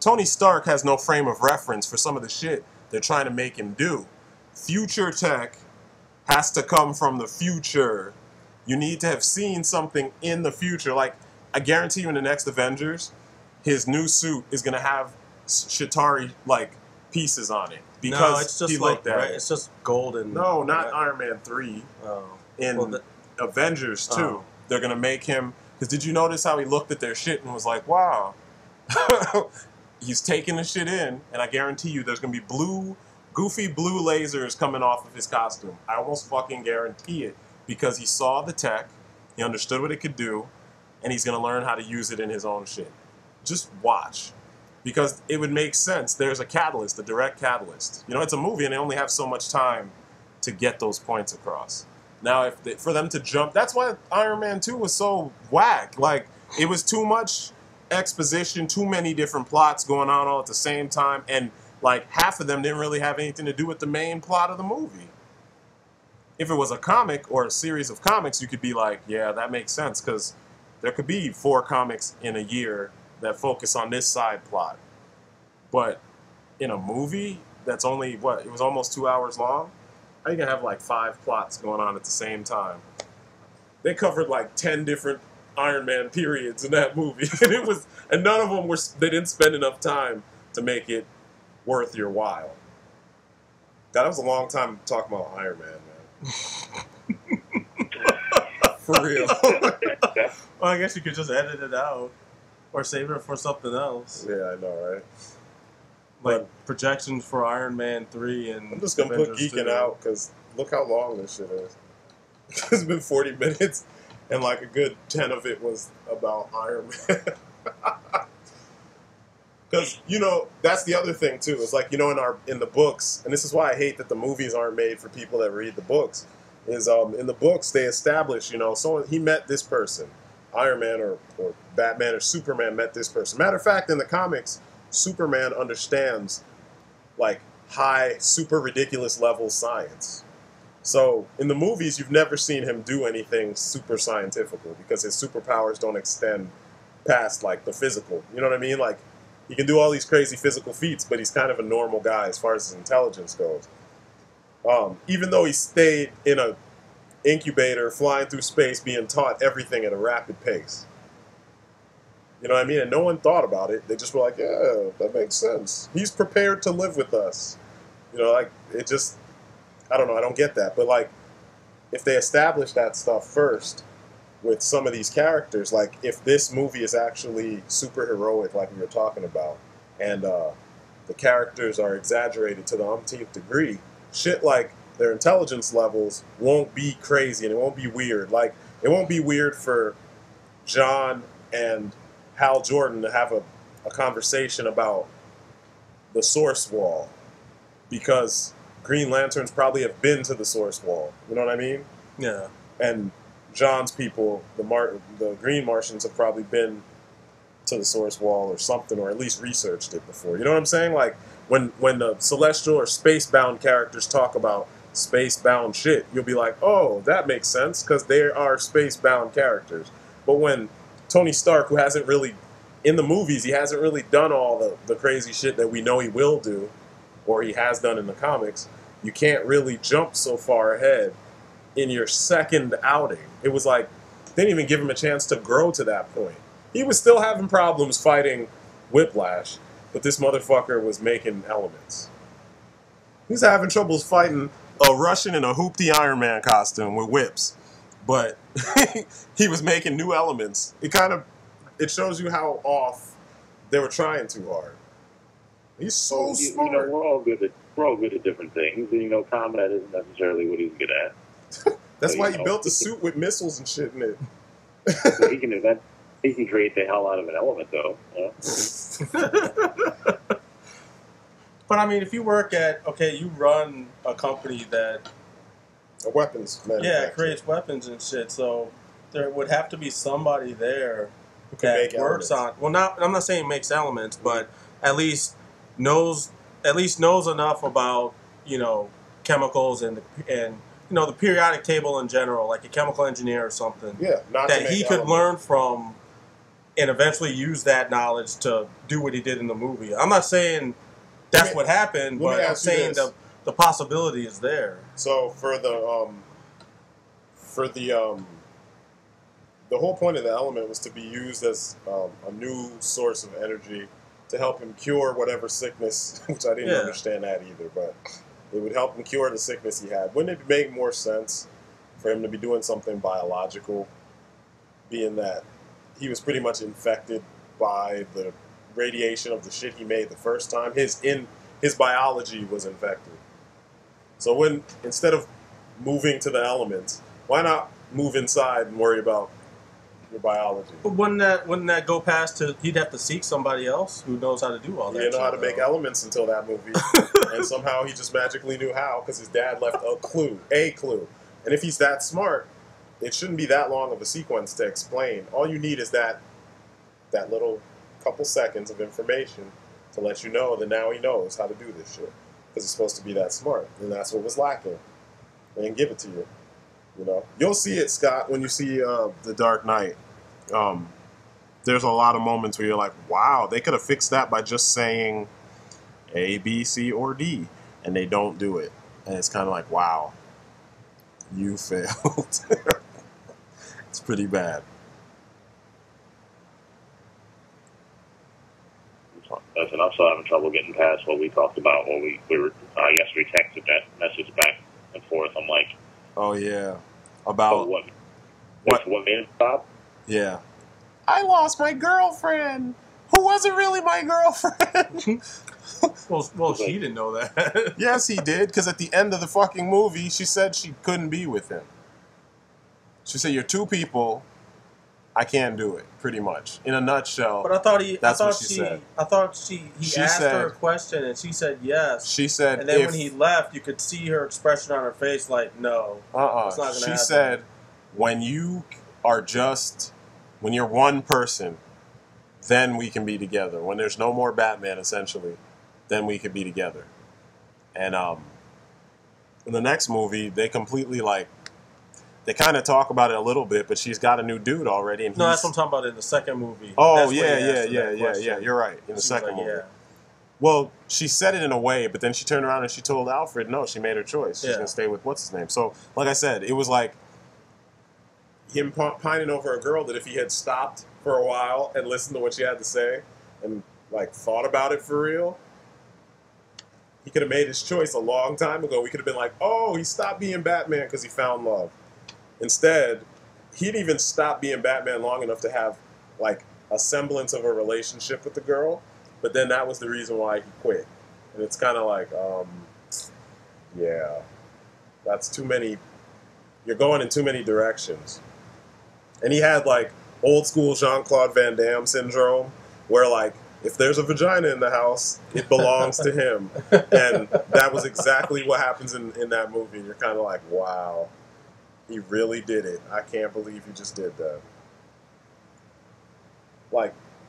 Tony Stark has no frame of reference for some of the shit they're trying to make him do. Future tech has to come from the future. You need to have seen something in the future. Like, I guarantee you in the next Avengers, his new suit is going to have Chitauri, like, pieces on it. Because no, it's just like that. Right? It's just golden. No, not Iron Man 3. Oh. In Avengers too. They're gonna make him. Because did you notice how he looked at their shit and was like, "Wow." He's taking the shit in, and I guarantee you there's going to be goofy blue lasers coming off of his costume. I almost fucking guarantee it, because he saw the tech, he understood what it could do, and he's going to learn how to use it in his own shit. Just watch. Because it would make sense. There's a catalyst, a direct catalyst. You know, it's a movie, and they only have so much time to get those points across. Now, for them to jump, that's why Iron Man 2 was so whack. Like, it was too much exposition, too many different plots going on all at the same time, and like half of them didn't really have anything to do with the main plot of the movie. If it was a comic or a series of comics, you could be like, yeah, that makes sense, because there could be 4 comics in a year that focus on this side plot. But in a movie that's only, it was almost 2 hours long, how you gonna have like 5 plots going on at the same time? They covered like 10 different Iron Man periods in that movie, and none of them they didn't spend enough time to make it worth your while. God, that was a long time talking about Iron Man, man. For real. Well, I guess you could just edit it out or save it for something else. Yeah, I know, right? Like projections for Iron Man 3 and I'm just gonna put geeking out, because look how long this shit is. It's been 40 minutes. And like a good 10 of it was about Iron Man. Because, you know, that's the other thing too. It's like, you know, in the books, and this is why I hate that the movies aren't made for people that read the books, is in the books they establish, you know, he met this person. Iron Man or Batman or Superman met this person. Matter of fact, in the comics, Superman understands like high, super ridiculous level science. So, in the movies, you've never seen him do anything super scientifical, because his superpowers don't extend past, like, the physical. You know what I mean? Like, he can do all these crazy physical feats, but he's kind of a normal guy as far as his intelligence goes. Even though he stayed in a incubator, flying through space, being taught everything at a rapid pace. You know what I mean? And no one thought about it. They just were like, yeah, that makes sense. He's prepared to live with us. You know, like, it just... I don't know, I don't get that. But, like, if they establish that stuff first with some of these characters, like, if this movie is actually super heroic, like we were talking about, and the characters are exaggerated to the umpteenth degree, shit like their intelligence levels won't be crazy and it won't be weird. Like, it won't be weird for John and Hal Jordan to have a conversation about the Source Wall, because Green Lanterns probably have been to the Source Wall. You know what I mean? Yeah. And John's people, the Green Martians, have probably been to the Source Wall or something, or at least researched it before. You know what I'm saying? Like, when the celestial or space-bound characters talk about space-bound shit, you'll be like, oh, that makes sense, because they are space-bound characters. But when Tony Stark, who hasn't really, in the movies, he hasn't really done all the crazy shit that we know he will do, or he has done in the comics, you can't really jump so far ahead in your second outing. It was like, they didn't even give him a chance to grow to that point. He was still having problems fighting Whiplash, but this motherfucker was making elements. He's having troubles fighting a Russian in a hoopty Iron Man costume with whips, but he was making new elements. It shows you how off they were trying too hard. He's so smart. You know, we're all good at different things. And, you know, combat isn't necessarily what he's good at. That's why he built a suit with missiles and shit in it. So he can create the hell out of an element, though. Yeah? But I mean, if you you run a company that a weapons manufacturer, creates weapons and shit. So there would have to be somebody there that works on. Well, I'm not saying makes elements, but at least knows enough about, you know, chemicals and you know, the periodic table in general, like a chemical engineer or something. Yeah, that he could learn from and eventually use that knowledge to do what he did in the movie. I'm not saying that's what happened, but I'm saying the possibility is there. So for the whole point of the element was to be used as a new source of energy to help him cure whatever sickness, which I didn't understand that either, but it would help him cure the sickness he had. Wouldn't it make more sense for him to be doing something biological, being that he was pretty much infected by the radiation of the shit he made the first time. His biology was infected. So instead of moving to the elements, why not move inside and worry about your biology? But wouldn't that go past to he'd have to seek somebody else who knows how to do all that? He didn't know how to make elements until that movie, and somehow he just magically knew how because his dad left a clue. And if he's that smart, it shouldn't be that long of a sequence to explain. All you need is that little couple seconds of information to let you know that now he knows how to do this shit because he's supposed to be that smart, and that's what was lacking. They didn't give it to you. You know, you'll see it, Scott, when you see The Dark Knight. There's a lot of moments where you're like, wow, they could have fixed that by just saying A, B, C, or D, and they don't do it. And it's kind of like, wow, you failed. It's pretty bad. And I'm still having trouble getting past what we talked about when we were, I guess we texted that message back and forth. I'm like, oh, yeah. About what made it stop? Yeah. I lost my girlfriend, who wasn't really my girlfriend. well, she didn't know that. Yes, he did, because at the end of the fucking movie, she said she couldn't be with him. She said, "You're two people. I can't do it." Pretty much, in a nutshell. But I thought what she said. I thought he asked her a question and she said yes. She said, and then when he left, you could see her expression on her face, like, no, it's not gonna happen. She said, when you're one person, then we can be together. When there's no more Batman, essentially, then we can be together. And in the next movie, they completely they kind of talk about it a little bit, but she's got a new dude already. And no, that's what I'm talking about in the second movie. Oh, yeah. You're right. In the second movie. Yeah. Well, she said it in a way, but then she turned around and she told Alfred, no, she made her choice. She's going to stay with what's his name. So, like I said, it was like him pining over a girl that if he had stopped for a while and listened to what she had to say and thought about it for real, he could have made his choice a long time ago. We could have been like, oh, he stopped being Batman because he found love. Instead, he didn't even stop being Batman long enough to have a semblance of a relationship with the girl, but then that was the reason why he quit. And it's kind of like, yeah, that's too many. You're going in too many directions. And he had old school Jean-Claude Van Damme syndrome, where if there's a vagina in the house, it belongs to him. And that was exactly what happens in that movie. You're kind of like, wow. He really did it. I can't believe he just did that.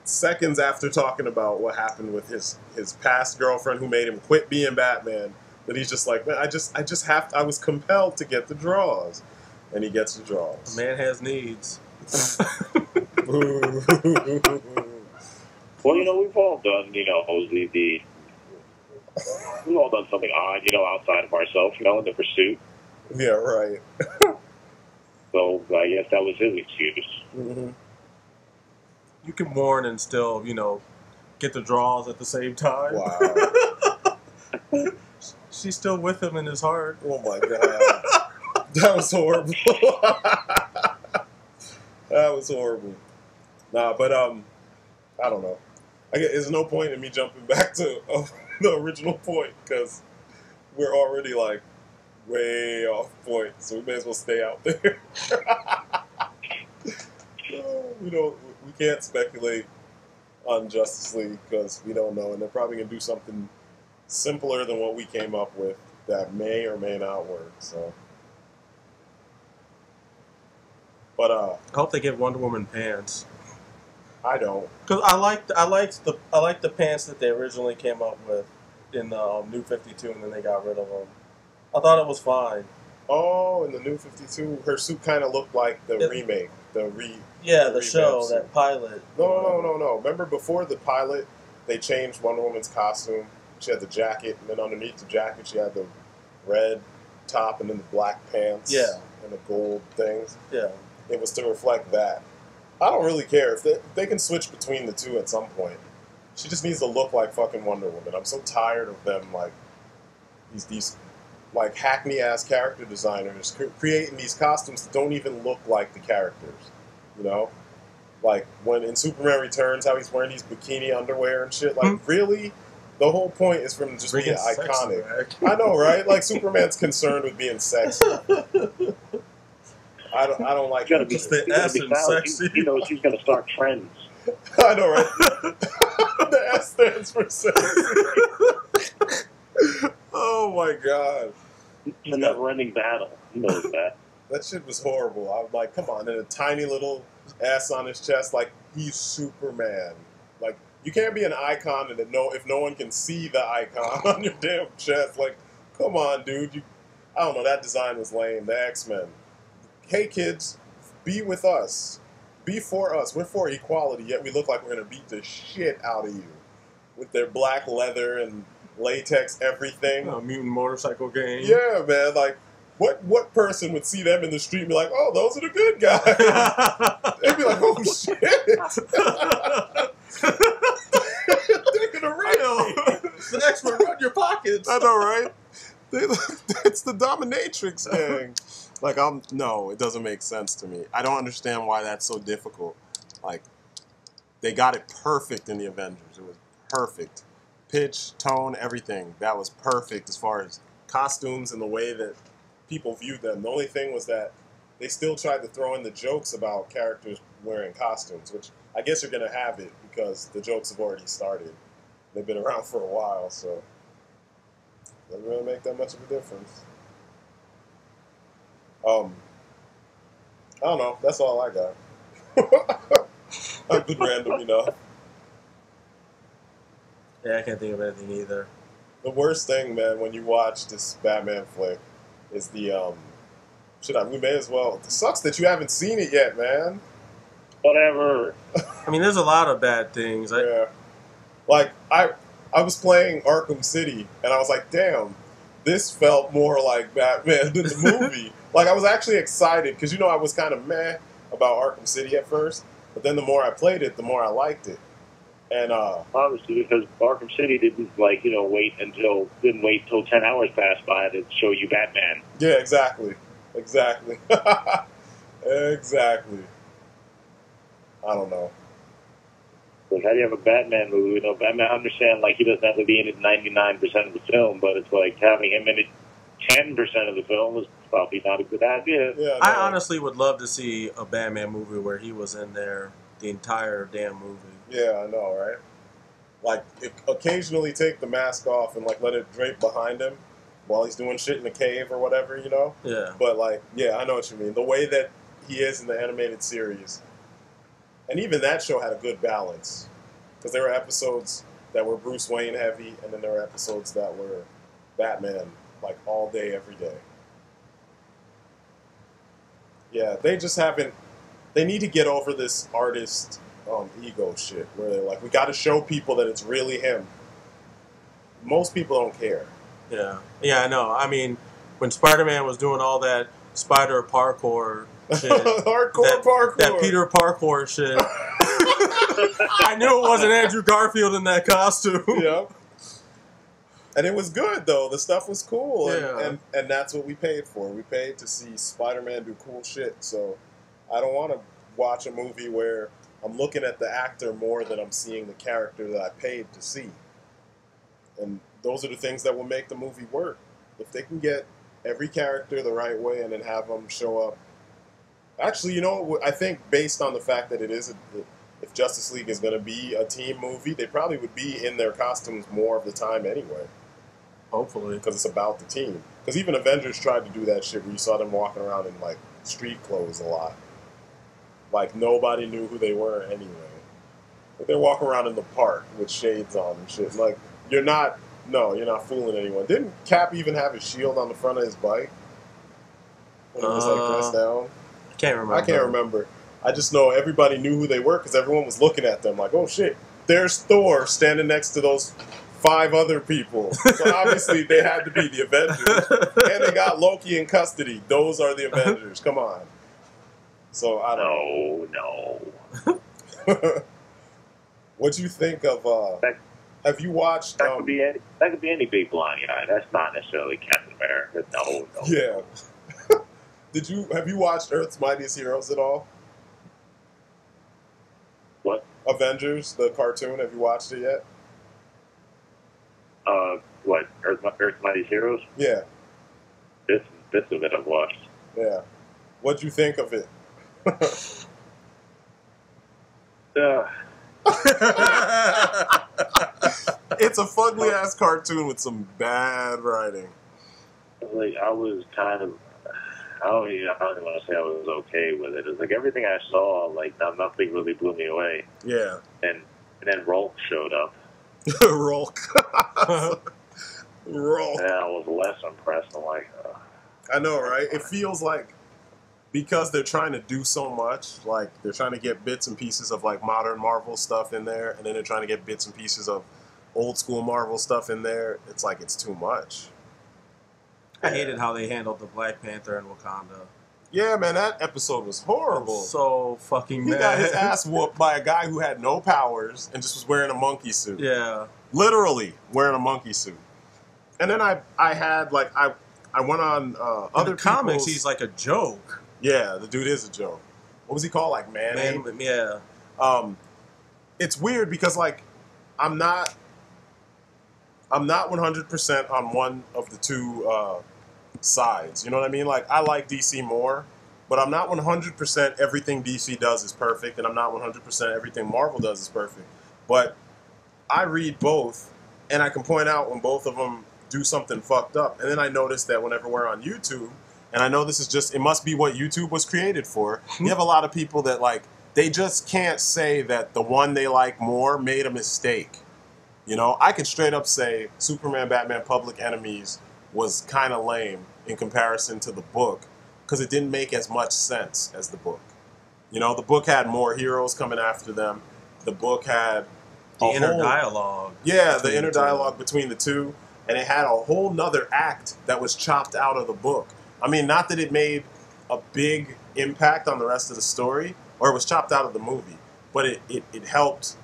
Seconds after talking about what happened with his past girlfriend who made him quit being Batman, that he's just like, man, I was compelled to get the draws. And he gets the draws. A man has needs. Well, we've all done, we've all done something odd, outside of ourselves, in the pursuit. Yeah, right. So I guess that was his excuse. Mm-hmm. You can mourn and still, get the draws at the same time. Wow. She's still with him in his heart. Oh my god. That was horrible. That was horrible. Nah, but I don't know. There's no point in me jumping back to the original point because we're already way off point, so we may as well stay out there. We can't speculate on Justice League because we don't know, and they're probably gonna do something simpler than what we came up with that may or may not work. So, but I hope they get Wonder Woman pants. I don't, because I like the pants that they originally came up with in the New 52, and then they got rid of them. I thought it was fine. Oh, in the New 52, her suit kind of looked like the remake, the show, suit. That pilot. No. Remember before the pilot, they changed Wonder Woman's costume. She had the jacket, and then underneath the jacket, she had the red top and then the black pants. Yeah. And the gold things. Yeah. It was to reflect that. I don't really care if they can switch between the two at some point. She just needs to look like fucking Wonder Woman. I'm so tired of them these like hackney-ass character designers creating these costumes that don't even look like the characters, you know? Like, when in Superman Returns, how he's wearing these bikini underwear and shit. Like, really? The whole point is for him to just be iconic. I know, right? Like, Superman's concerned with being sexy. I don't like it. Just the S and sexy. He knows he's going to start trends. I know, right? The S stands for sexy. Oh, my God. It's a never-ending battle. He knows that. That shit was horrible. I was like, come on, and a tiny little S on his chest, like, he's Superman. Like, you can't be an icon and if no one can see the icon on your damn chest. Like, come on, dude. I don't know, that design was lame. The X-Men. Hey, kids, be with us. Be for us. We're for equality, yet we look like we're going to beat the shit out of you. With their black leather and latex everything. Mutant motorcycle gang. Yeah, man, like, what person would see them in the street and be like, oh, those are the good guys? They'd be like, oh, shit. They're going to rape me. The X-Men run your pockets. I know, right? It's the dominatrix gang. Like, no, it doesn't make sense to me. I don't understand why that's so difficult. Like, they got it perfect in the Avengers. It was perfect. Pitch, tone, everything. That was perfect as far as costumes and the way that people viewed them. The only thing was that they still tried to throw in the jokes about characters wearing costumes, which I guess you're going to have it because the jokes have already started. They've been around for a while, so it doesn't really make that much of a difference. I don't know. That's all I got. I've been random enough. Yeah, I can't think of anything either. The worst thing, man, when you watch this Batman flick is the, we may as well. It sucks that you haven't seen it yet, man. Whatever. I mean, there's a lot of bad things. Yeah. Like, I was playing Arkham City, and I was like, damn, this felt more like Batman than the movie. Like, I was actually excited, because, I was kind of meh about Arkham City at first, but then the more I played it, the more I liked it. And obviously, because Arkham City didn't wait till 10 hours passed by to show you Batman. Yeah, exactly. Exactly. Exactly. I don't know. Like, how do you have a Batman movie? Batman, I understand, like, he doesn't have to be in it 99% of the film, but it's like having him in it 10% of the film is probably not a good idea. Yeah, no. I honestly would love to see a Batman movie where he was in there the entire damn movie. Yeah, I know, right? Like, occasionally take the mask off and, like, let it drape behind him while he's doing shit in the cave or whatever, Yeah. But, like, yeah, I know what you mean. The way that he is in the animated series. And even that show had a good balance. Because there were episodes that were Bruce Wayne heavy, and then there were episodes that were Batman, like, all day, every day. Yeah, they just haven't... They need to get over this artist ego shit, where they're like, we got to show people that it's really him. Most people don't care. Yeah. Yeah, I know. I mean, when Spider-Man was doing all that spider parkour shit. Parkour. That Peter Parkour shit. I knew it wasn't Andrew Garfield in that costume. Yeah. And it was good, though. The stuff was cool. Yeah. And that's what we paid for. We paid to see Spider-Man do cool shit. So I don't want to watch a movie where I'm looking at the actor more than I'm seeing the character that I paid to see. And those are the things that will make the movie work. If they can get every character the right way and then have them show up. Actually, I think based on the fact that it is, if Justice League is going to be a team movie, they probably would be in their costumes more of the time anyway. Hopefully. Because it's about the team. Because even Avengers tried to do that shit where you saw them walking around in, like, street clothes a lot. Like, nobody knew who they were anyway. But they walk around in the park with shades on and shit. Like, you're not fooling anyone. Didn't Cap even have his shield on the front of his bike? When he was, like, dressed down? I can't remember. I just know everybody knew who they were because everyone was looking at them like, oh shit, there's Thor standing next to those 5 other people. So obviously they had to be the Avengers. And they got Loki in custody. Those are the Avengers. Come on. So I don't know. What'd you think of Have you watched? That could be any big blonde guy. That's not necessarily Captain America. No. Yeah. Have you watched Earth's Mightiest Heroes at all? What? Avengers, the cartoon. Have you watched it yet? What? Earth's Mightiest Heroes? Yeah. This of it I've watched. Yeah. What'd you think of it? It's a fugly ass cartoon with some bad writing. Like I was kind of, I don't even want to say I was okay with it. It's like everything I saw, like nothing really blew me away. Yeah. And then Rolk showed up. Rolk. Rolk. And I was less impressed. I'm like, I know, right? It feels like because they're trying to do so much, like they're trying to get bits and pieces of like modern Marvel stuff in there, and then they're trying to get bits and pieces of old school Marvel stuff in there. It's like it's too much. I hated how they handled the Black Panther in Wakanda. Yeah, man, that episode was horrible. So fucking mad. He got his ass whooped by a guy who had no powers and just was wearing a monkey suit. Yeah. Literally wearing a monkey suit. And then I went on other in the comics. He's like a joke. Yeah, the dude is a joke. What was he called? Like Man? Yeah. It's weird because like I'm not 100% on one of the two sides. You know what I mean? Like I like DC more, but I'm not 100% everything DC does is perfect, and I'm not 100% everything Marvel does is perfect. But I read both, and I can point out when both of them do something fucked up. And then I notice that whenever we're on YouTube, and I know this is just, it must be what YouTube was created for, you have a lot of people that like, they just can't say that the one they like more made a mistake. You know, I could straight up say Superman, Batman, Public Enemies was kind of lame in comparison to the book because it didn't make as much sense as the book. You know, the book had more heroes coming after them. The book had the inner dialogue. Yeah, the inner dialogue between the two. And it had a whole nother act that was chopped out of the book. I mean, not that it made a big impact on the rest of the story, or it was chopped out of the movie, but it helped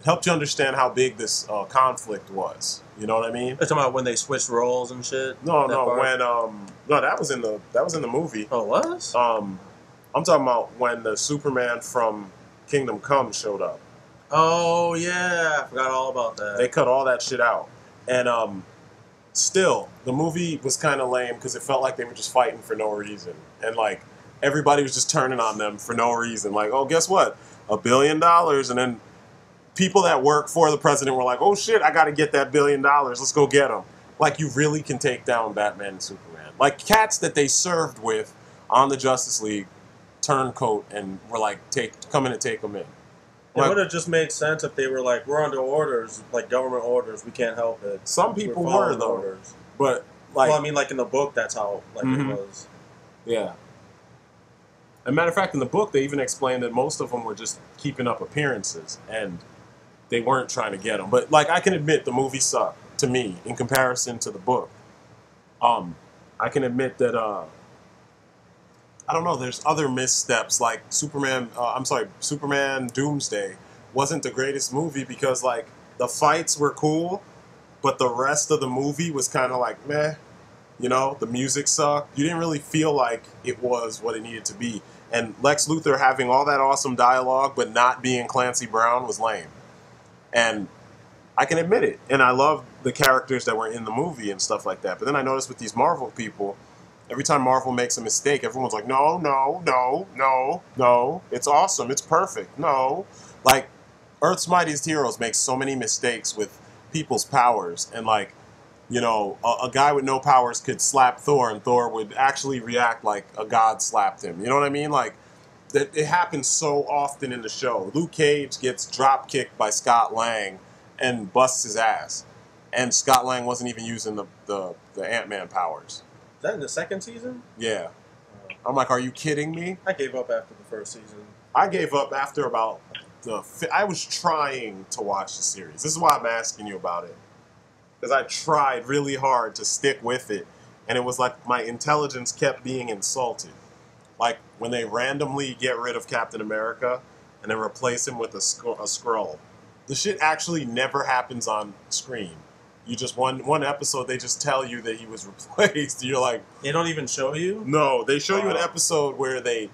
you understand how big this conflict was. You know what I mean? You're talking about when they switched roles and shit? No, that was in the movie. Oh, it was? I'm talking about when the Superman from Kingdom Come showed up. Oh yeah, I forgot all about that. They cut all that shit out. And still, the movie was kind of lame because it felt like they were just fighting for no reason. And, like, everybody was just turning on them for no reason. Like, oh, guess what? $1 billion. And then people that work for the president were like, oh, shit, I got to get that $1 billion. Let's go get them. Like, you really can take down Batman and Superman. Like, cats that they served with on the Justice League turncoat and were like, come in and take them in. It would have just made sense if they were like, we're under orders, like government orders, we can't help it. Some people were, though. Orders. But, like... Well, I mean, like in the book, that's how it was. Yeah. As a matter of fact, in the book, they even explained that most of them were just keeping up appearances, and they weren't trying to get them. But, like, I can admit the movie sucked, to me, in comparison to the book. I can admit that, I don't know, there's other missteps, like Superman Doomsday wasn't the greatest movie because, like, the fights were cool, but the rest of the movie was kind of like, meh. You know, the music sucked. You didn't really feel like it was what it needed to be. And Lex Luthor having all that awesome dialogue but not being Clancy Brown was lame. And I can admit it. And I love the characters that were in the movie and stuff like that. But then I noticed with these Marvel people, every time Marvel makes a mistake, everyone's like, no, it's awesome, it's perfect, no. Like, Earth's Mightiest Heroes makes so many mistakes with people's powers, and like, you know, a guy with no powers could slap Thor, and Thor would actually react like a god slapped him. You know what I mean? Like, it happens so often in the show. Luke Cage gets drop kicked by Scott Lang and busts his ass, and Scott Lang wasn't even using the Ant-Man powers. Is that in the second season? Yeah. I'm like, are you kidding me? I gave up after the first season. I gave up after about I was trying to watch the series. This is why I'm asking you about it. Because I tried really hard to stick with it. And it was like my intelligence kept being insulted. Like when they randomly get rid of Captain America and then replace him with a Skrull. The shit actually never happens on screen. You just one episode, they just tell you that he was replaced. You're like, they don't even show you. No, they show you an episode where they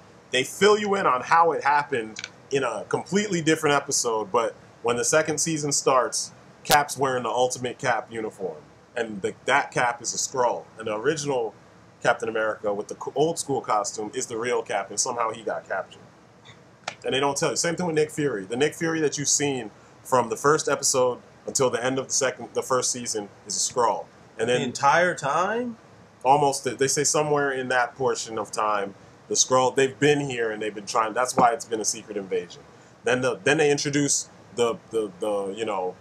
fill you in on how it happened in a completely different episode. But when the second season starts, Cap's wearing the ultimate Cap uniform, and that Cap is a Skrull. And the original Captain America with the old school costume is the real Cap, and somehow he got captured. And they don't tell you. Same thing with Nick Fury. The Nick Fury that you've seen from the first episode until the end of the first season is a Skrull. And then the entire time? Almost, they say somewhere in that portion of time, the Skrull, they've been here and they've been trying, that's why it's been a secret invasion. Then they introduce the you know,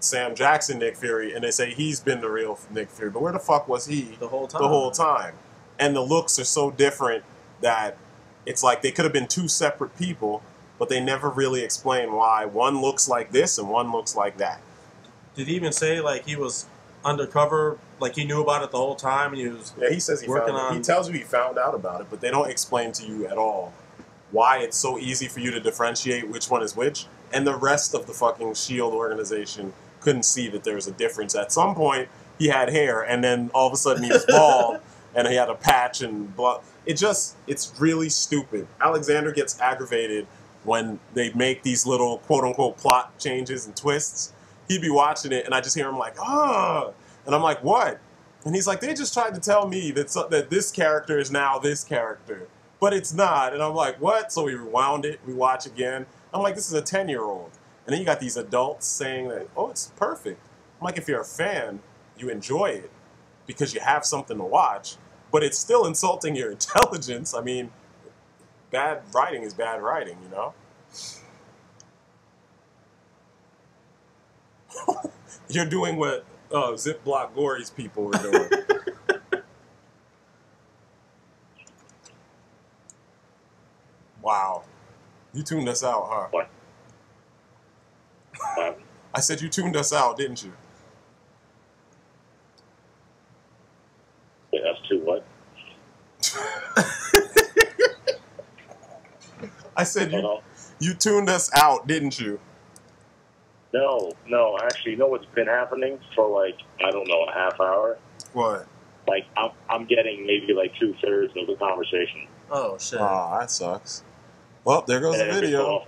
Sam Jackson Nick Fury, and they say he's been the real Nick Fury. But where the fuck was he the whole time? The whole time. And the looks are so different that it's like they could have been two separate people, but they never really explain why one looks like this and one looks like that. Did he even say like he was undercover, like he knew about it the whole time and he was he says he working found it. on... He tells you he found out about it, but they don't explain to you at all why it's so easy for you to differentiate which one is which, and the rest of the fucking S.H.I.E.L.D. organization couldn't see that there was a difference. At some point, he had hair, and then all of a sudden he was bald, and he had a patch and blah. It's really stupid. Alexander gets aggravated when they make these little quote-unquote plot changes and twists. He'd be watching it, and I just hear him like, ah, and I'm like, what? And he's like, they just tried to tell me that this character is now this character, but it's not. And I'm like, what? So we rewound it, we watch again. I'm like, this is a 10-year-old. And then you got these adults saying that, oh, it's perfect. I'm like, if you're a fan, you enjoy it because you have something to watch, but it's still insulting your intelligence. I mean, bad writing is bad writing, you know? You're doing what Ziploc Gory's people were doing. Wow. You tuned us out, huh? What? I said you tuned us out, didn't you? Yeah, that's too what? I said you tuned us out, didn't you? No. Actually, you know what's been happening for like, I don't know, a half hour? What? Like, I'm getting maybe like 2/3 of the conversation. Oh, shit. Oh, that sucks. Well, there goes the video.